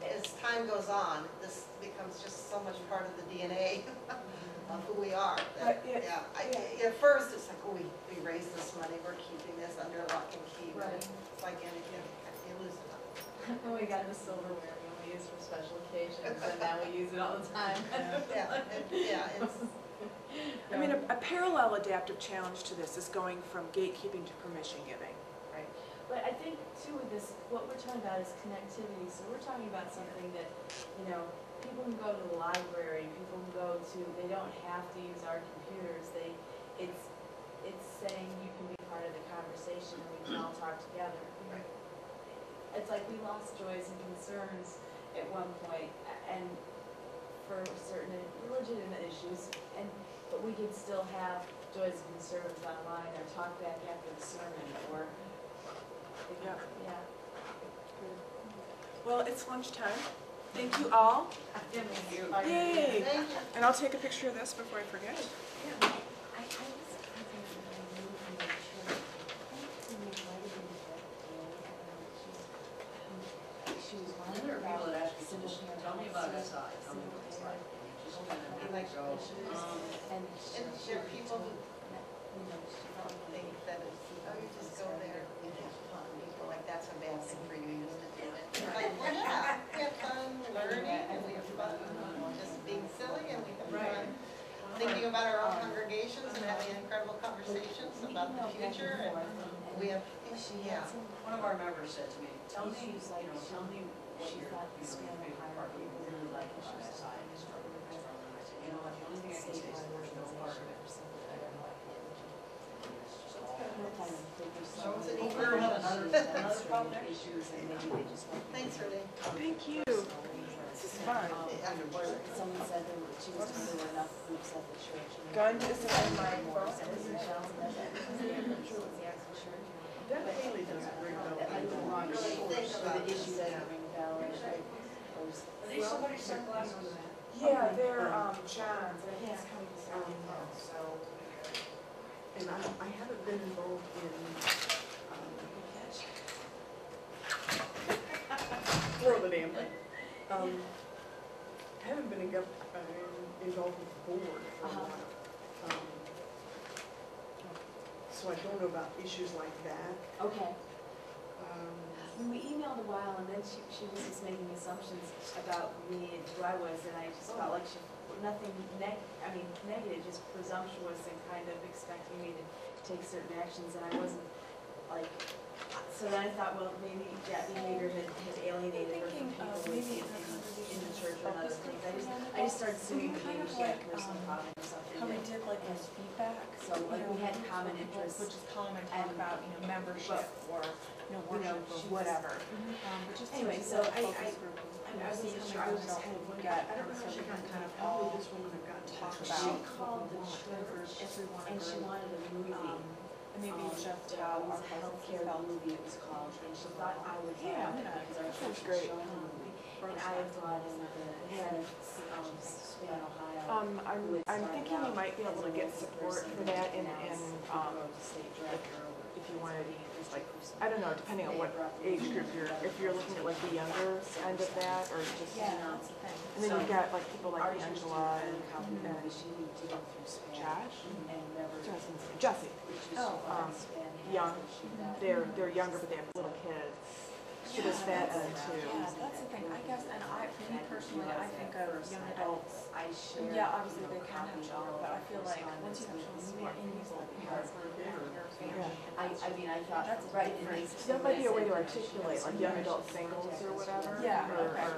[SPEAKER 5] as time goes on, this becomes just so much part of the DNA of who we are. That, at first it's like, we raised this money, we're keeping this under lock and key.
[SPEAKER 2] Right.
[SPEAKER 5] It's like anything, you lose it.
[SPEAKER 2] When we got the silverware we used for special occasions, and now we use it all the time.
[SPEAKER 1] I mean, a parallel adaptive challenge to this is going from gatekeeping to permission giving.
[SPEAKER 2] Right. But I think too with this, what we're talking about is connectivity. So we're talking about something that, people can go to the library, people can go to, they don't have to use our computers. It's saying you can be part of the conversation and we can all talk together.
[SPEAKER 5] Right.
[SPEAKER 2] It's like we lost joys and concerns at one point, and for certain legitimate issues, but we could still have joys and concerns online or talk back after the sermon or,
[SPEAKER 1] Well, it's lunchtime. Thank you all. Yay! And I'll take a picture of this before I forget.
[SPEAKER 6] And there are people that ask me, tell me about SI, tell me what it's like. And you just kind of go,
[SPEAKER 5] And there are people who think that it's, you just go there and have fun. You feel like that's a bad thing for you to do it. Like, we have fun learning, and we have fun just being silly, and we have fun thinking about our own congregations and having incredible conversations about the future. And we have,
[SPEAKER 6] one of our members said to me, tell me what your favorite part of you really like about SI. And I said, the only thing I can say is there's no part of it that I don't like.
[SPEAKER 5] so it's an equal
[SPEAKER 6] Another problem there?
[SPEAKER 5] Thanks, Renee.
[SPEAKER 1] Thank you. This is fun.
[SPEAKER 2] someone said she was doing enough groups at the church.
[SPEAKER 1] Gun is in my phone.
[SPEAKER 4] That really doesn't ring a bell.
[SPEAKER 2] The issue that ring a bell, right?
[SPEAKER 6] Are these somebody's sunglasses?
[SPEAKER 1] Yeah, they're John's, and he's coming to San Diego, so.
[SPEAKER 4] And I haven't been involved in, throw the damn thing. I haven't haven't been involved with the board for a while. So I don't know about issues like that.
[SPEAKER 2] Okay.
[SPEAKER 4] Um,
[SPEAKER 2] We emailed a while, and then she was just making assumptions about me and who I was, and I just felt like she, nothing negative, just presumptuous and kind of expecting me to take certain actions, and I wasn't, like, so then I thought, well, maybe that behavior had alienated her from people
[SPEAKER 8] maybe
[SPEAKER 2] in the church or other things. I just started assuming that maybe she had a personal problem or something.
[SPEAKER 8] How we did like those feedback.
[SPEAKER 2] So like we had common interests.
[SPEAKER 8] Which is common, talk
[SPEAKER 2] and-
[SPEAKER 8] about, membership or, worship or
[SPEAKER 2] she was-
[SPEAKER 8] whatever. But just
[SPEAKER 2] Anyway, so I was
[SPEAKER 8] see
[SPEAKER 2] just
[SPEAKER 8] sure I was just kind of get,
[SPEAKER 4] I don't know if she got
[SPEAKER 8] kind of
[SPEAKER 4] probably
[SPEAKER 8] all
[SPEAKER 4] this woman I've gotten to
[SPEAKER 8] talk
[SPEAKER 4] talk
[SPEAKER 8] about.
[SPEAKER 2] She
[SPEAKER 4] about.
[SPEAKER 2] called the church
[SPEAKER 8] everyone
[SPEAKER 2] and she wanted a movie.
[SPEAKER 8] and maybe just
[SPEAKER 2] It
[SPEAKER 8] how our
[SPEAKER 2] was a healthcare
[SPEAKER 8] felt.
[SPEAKER 2] movie it was called, and she thought I would
[SPEAKER 8] Yeah,
[SPEAKER 2] have it
[SPEAKER 8] yeah.
[SPEAKER 2] because our
[SPEAKER 1] Sounds
[SPEAKER 2] church was
[SPEAKER 1] great.
[SPEAKER 2] showing the movie. And I had brought in the head of Span, Ohio.
[SPEAKER 1] I'm thinking you might be able to get support for that in if you wanted, like, I don't know, depending on what age group if you're looking at like the younger end of that, or just,
[SPEAKER 8] Yeah, that's the thing.
[SPEAKER 1] and then you've got like people like Angela and Jesse, young, they're younger, but they have little kids. So there's that end too.
[SPEAKER 8] Yeah, that's the thing, I guess, and for me personally, I think of young adults.
[SPEAKER 2] I share.
[SPEAKER 8] Yeah, obviously they can have children, but I feel like once you have children, you are in these like parts of your family.
[SPEAKER 2] I thought,
[SPEAKER 8] That's
[SPEAKER 2] right.
[SPEAKER 8] different.
[SPEAKER 1] So that might be a way to articulate like young adult singles or whatever.
[SPEAKER 8] Yeah,
[SPEAKER 1] or,
[SPEAKER 8] okay.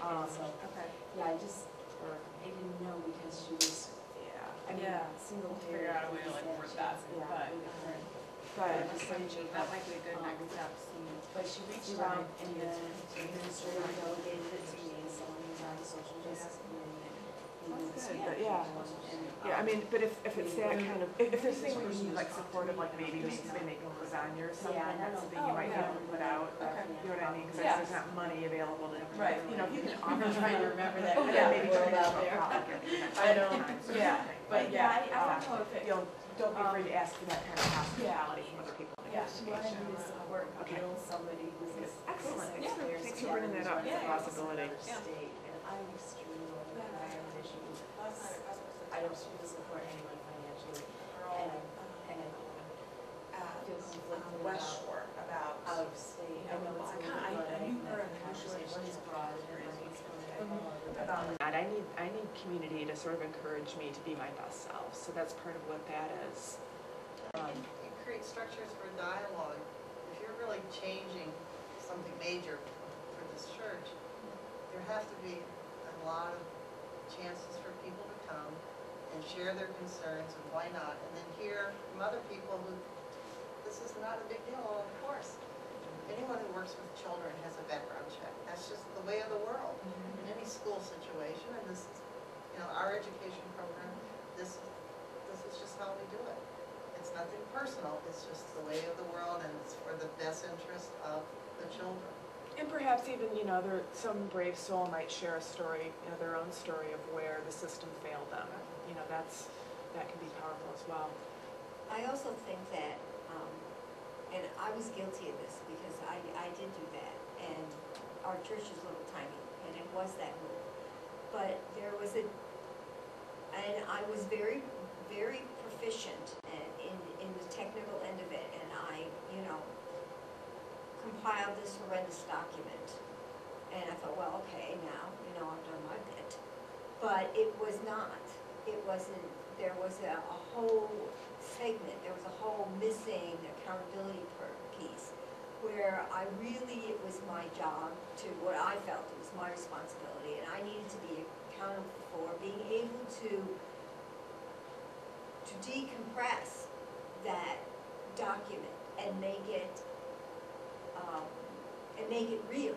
[SPEAKER 1] or,
[SPEAKER 2] Yeah, I didn't know because she was,
[SPEAKER 1] yeah.
[SPEAKER 2] I mean,
[SPEAKER 8] Yeah.
[SPEAKER 2] single
[SPEAKER 8] Figure
[SPEAKER 2] parent.
[SPEAKER 8] out a way to like word that,
[SPEAKER 2] Yeah.
[SPEAKER 1] But
[SPEAKER 8] that might be a good next step.
[SPEAKER 2] But she reached out and the administrator delegated it to me, and someone who's on the social justice committee.
[SPEAKER 1] yeah, I mean, but if it's that kind of, if there's things where you need like supportive, like maybe somebody making lasagna or something, that's something you might be able to put out.
[SPEAKER 8] Okay.
[SPEAKER 1] You know what I mean? Because
[SPEAKER 8] Yeah.
[SPEAKER 1] there's not money available to,
[SPEAKER 8] Right.
[SPEAKER 1] you know, if you can offer.
[SPEAKER 2] I'm trying to remember that.
[SPEAKER 1] And
[SPEAKER 8] Yeah.
[SPEAKER 1] then maybe
[SPEAKER 2] World
[SPEAKER 1] turn it
[SPEAKER 2] out
[SPEAKER 1] into a
[SPEAKER 2] there.
[SPEAKER 1] project.
[SPEAKER 8] I know.
[SPEAKER 1] Yeah,
[SPEAKER 8] But yeah, I don't know if it,
[SPEAKER 1] don't be afraid to ask for that kind of hospitality from other people.
[SPEAKER 8] yeah,
[SPEAKER 2] She wanted me to support,
[SPEAKER 1] Okay.
[SPEAKER 2] somebody who's this.
[SPEAKER 1] Excellent.
[SPEAKER 2] Yeah.
[SPEAKER 1] Thanks for bringing that up. It's a possibility.
[SPEAKER 2] Yeah. State, and I'm extremely I don't support anyone financially, and I feel conflicted
[SPEAKER 9] West Shore about,
[SPEAKER 2] out of state. I know it's a little bit,
[SPEAKER 9] I knew her in the
[SPEAKER 2] conversation is broad and
[SPEAKER 9] about
[SPEAKER 1] I need community to sort of encourage me to be my best self. So that's part of what that is.
[SPEAKER 5] It creates structures for dialogue. If you're really changing something major for this church, there have to be a lot of chances for people to come and share their concerns, and why not, and then hear from other people who, this is not a big deal. Well, of course, anyone who works with children has a background check. That's just the way of the world in any school situation, and this is, our education program, this is just how we do it. It's nothing personal, it's just the way of the world, and it's for the best interest of the children.
[SPEAKER 1] And perhaps even, some brave soul might share a story, their own story of where the system failed them. That can be powerful as well.
[SPEAKER 9] I also think that, and I was guilty of this because I did do that, and our church is little tiny, and it was that move. But there was and I was very, very proficient in the technical end of it, and I, compiled this horrendous document. And I thought, well, okay, now, I've done my bit. But it was not. It wasn't, there was a whole segment, there was a whole missing accountability piece where it was my job to, what I felt it was my responsibility, and I needed to be accountable for being able to decompress that document and make it real.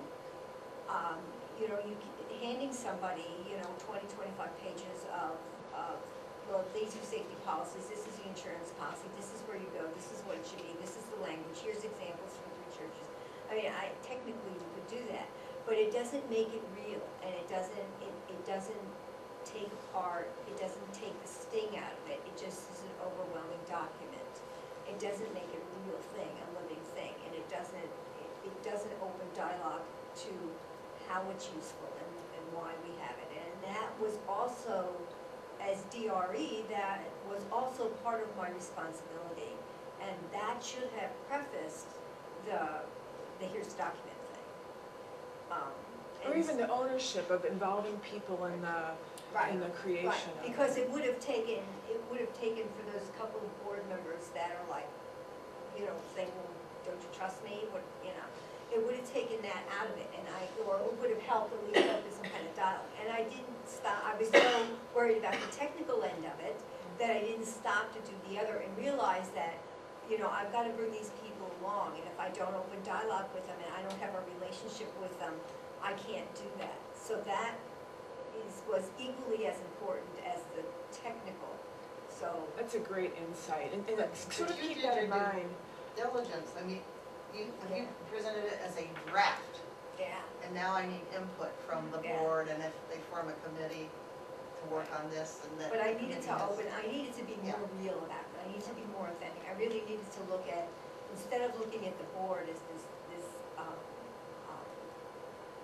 [SPEAKER 9] Handing somebody, 20, 25 pages of, well, these are safety policies, this is the insurance policy, this is where you go, this is what it should be, this is the language, here's examples from 3 churches. I mean, technically you could do that, but it doesn't make it real, and it doesn't take apart, it doesn't take the sting out of it, it just is an overwhelming document. It doesn't make it a real thing, a living thing, and it doesn't open dialogue to how it's useful and why we have it. And was also, as DRE, that was also part of my responsibility. And that should have prefaced the here's the document thing.
[SPEAKER 1] Or even the ownership of involving people in the creation
[SPEAKER 9] Right,
[SPEAKER 1] of
[SPEAKER 9] because
[SPEAKER 1] it.
[SPEAKER 9] it would have taken for those couple of board members that are like, saying, well, don't you trust me, it would have taken that out of it, or it would have helped at least open some kind of dialogue. And I didn't stop, I was so worried about the technical end of it, that I didn't stop to do the other and realize that, I've got to bring these people along, and if I don't open dialogue with them and I don't have a relationship with them, I can't do that. So that was equally as important as the technical, so.
[SPEAKER 1] That's a great insight, and
[SPEAKER 5] But
[SPEAKER 1] sort of
[SPEAKER 5] you
[SPEAKER 1] keep
[SPEAKER 5] did
[SPEAKER 1] that
[SPEAKER 5] your
[SPEAKER 1] in mind.
[SPEAKER 5] diligence, I mean, you presented it as a draft,
[SPEAKER 9] Yeah.
[SPEAKER 5] and now I need input from the
[SPEAKER 9] Yeah.
[SPEAKER 5] board, and if they form a committee to work on this, and then.
[SPEAKER 9] But I needed to be
[SPEAKER 5] Yeah.
[SPEAKER 9] more real about it, I needed to be more authentic, I really needed to look at, instead of looking at the board as this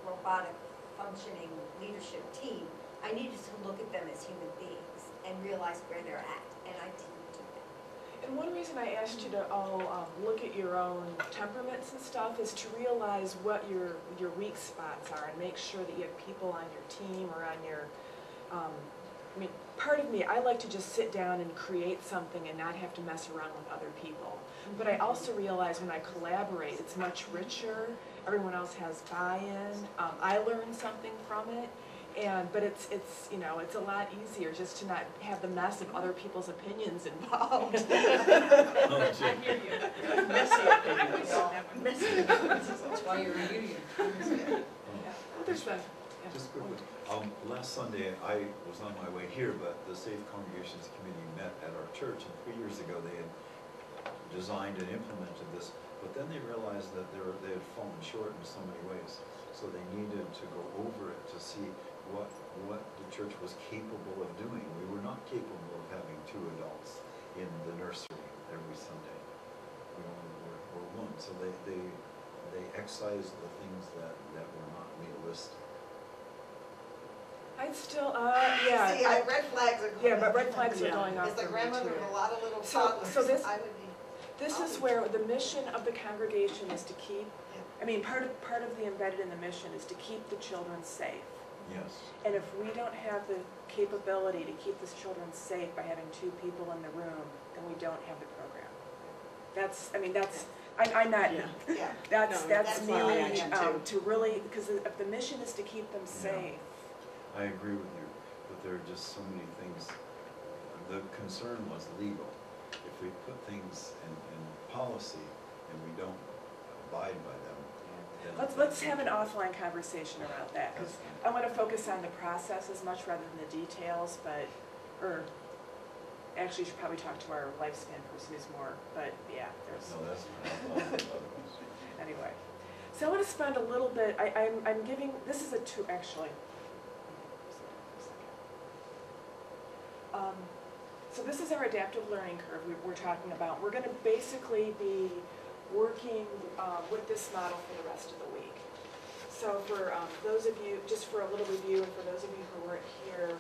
[SPEAKER 9] robotic functioning leadership team, I needed to look at them as human beings and realize where they're at, and I didn't do that.
[SPEAKER 1] And one reason I asked you to all look at your own temperaments and stuff is to realize what your weak spots are and make sure that you have people on your team or on your, part of me, I like to just sit down and create something and not have to mess around with other people. But I also realize when I collaborate, it's much richer. Everyone else has buy-in. I learn something from it. But it's a lot easier just to not have the mess of other people's opinions involved.
[SPEAKER 3] I hear you.
[SPEAKER 1] Messy opinions.
[SPEAKER 3] Messy.
[SPEAKER 5] That's why you're a union.
[SPEAKER 1] There's been, yeah.
[SPEAKER 10] Just quickly, last Sunday, I was on my way here, but the Safe Congregations Committee met at our church, and 3 years ago they had designed and implemented this, but then they realized that they had fallen short in so many ways. So they needed to go over it to see what the church was capable of doing. We were not capable of having 2 adults in the nursery every Sunday. We only were one. So they excised the things that were not realistic.
[SPEAKER 1] I'd still, yeah.
[SPEAKER 5] See, red flags are going.
[SPEAKER 1] Yeah, but red flags are going off
[SPEAKER 5] As the
[SPEAKER 1] for me
[SPEAKER 5] grandmother
[SPEAKER 1] too.
[SPEAKER 5] of a lot of little
[SPEAKER 1] So
[SPEAKER 5] toddlers, I would be.
[SPEAKER 1] This is where the mission of the congregation is to keep, part of the embedded in the mission is to keep the children safe.
[SPEAKER 10] Yes.
[SPEAKER 1] And if we don't have the capability to keep these children safe by having 2 people in the room, then we don't have the program. I'm not,
[SPEAKER 5] Yeah.
[SPEAKER 1] that's
[SPEAKER 5] that's
[SPEAKER 1] me,
[SPEAKER 4] my reaction too.
[SPEAKER 1] to really, because if the mission is to keep them safe.
[SPEAKER 10] I agree with you, but there are just so many things. The concern was legal. If we put things in policy and we don't abide by them, then.
[SPEAKER 1] Let's have an offline conversation around that, because I want to focus on the process as much rather than the details, actually you should probably talk to our lifespan person who's more, but yeah, there's.
[SPEAKER 10] No, that's not.
[SPEAKER 1] Anyway, so I want to spend a little bit, I'm giving, this is a two, actually. So this is our adaptive learning curve we're talking about. We're going to basically be working with this model for the rest of the week. So for those of you, just for a little review, and for those of you who weren't here,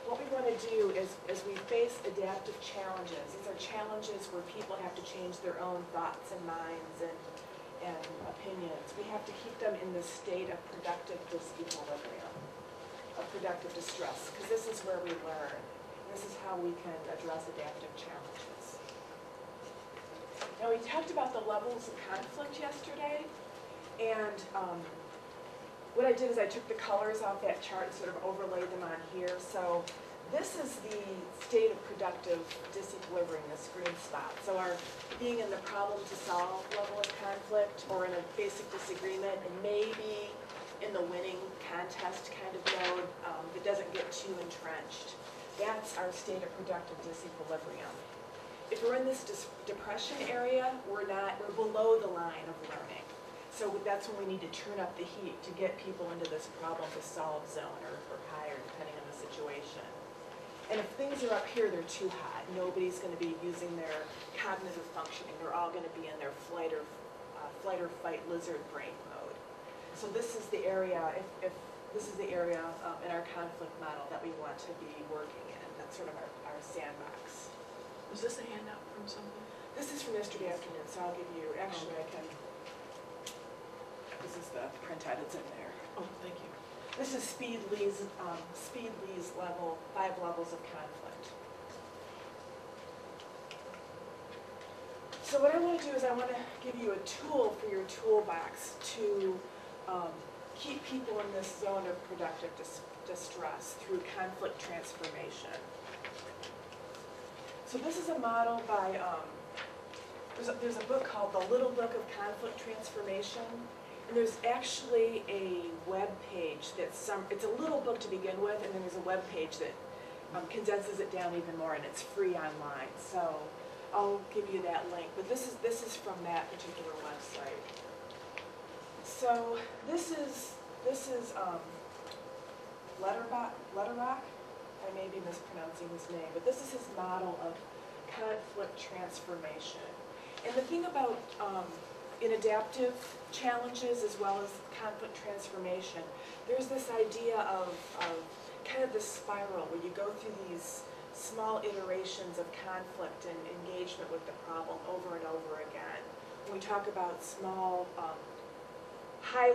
[SPEAKER 1] what we want to do is, as we face adaptive challenges, these are challenges where people have to change their own thoughts and minds and opinions. We have to keep them in the state of productive disequilibrium, of productive distress, because this is where we learn. This is how we can address adaptive challenges. Now, we talked about the levels of conflict yesterday, and what I did is I took the colors off that chart and sort of overlaid them on here. So this is the state of productive disequilibrium, this green spot. So our being in the problem to solve level of conflict, or in a basic disagreement, and maybe in the winning contest kind of mode that doesn't get too entrenched. That's our state of productive disequilibrium. If we're in this depression area, we're below the line of learning. So that's when we need to turn up the heat to get people into this problem to solve zone, or higher, depending on the situation. And if things are up here, they're too hot. Nobody's going to be using their cognitive functioning. They're all going to be in their flight or fight lizard brain mode. So this is the area, if this is the area in our conflict model that we want to be working in. That's sort of our sandbox.
[SPEAKER 8] Was this a handout from something?
[SPEAKER 1] This is from yesterday afternoon, so I'll give you, actually I can, this is the printout, it's in there.
[SPEAKER 8] Oh, thank you.
[SPEAKER 1] This is Speed Lee's level, 5 levels of conflict. So what I want to do is I want to give you a tool for your toolbox to keep people in this zone of productive distress through conflict transformation. So this is a model by, there's a book called The Little Book of Conflict Transformation. And there's actually a web page that's it's a little book to begin with, and then there's a web page that condenses it down even more, and it's free online. So I'll give you that link. But this is from that particular website. So this is Letterrock. I may be mispronouncing his name, but this is his model of conflict transformation. And the thing about in adaptive challenges as well as conflict transformation, there's this idea of kind of this spiral where you go through these small iterations of conflict and engagement with the problem over and over again. When we talk about small, high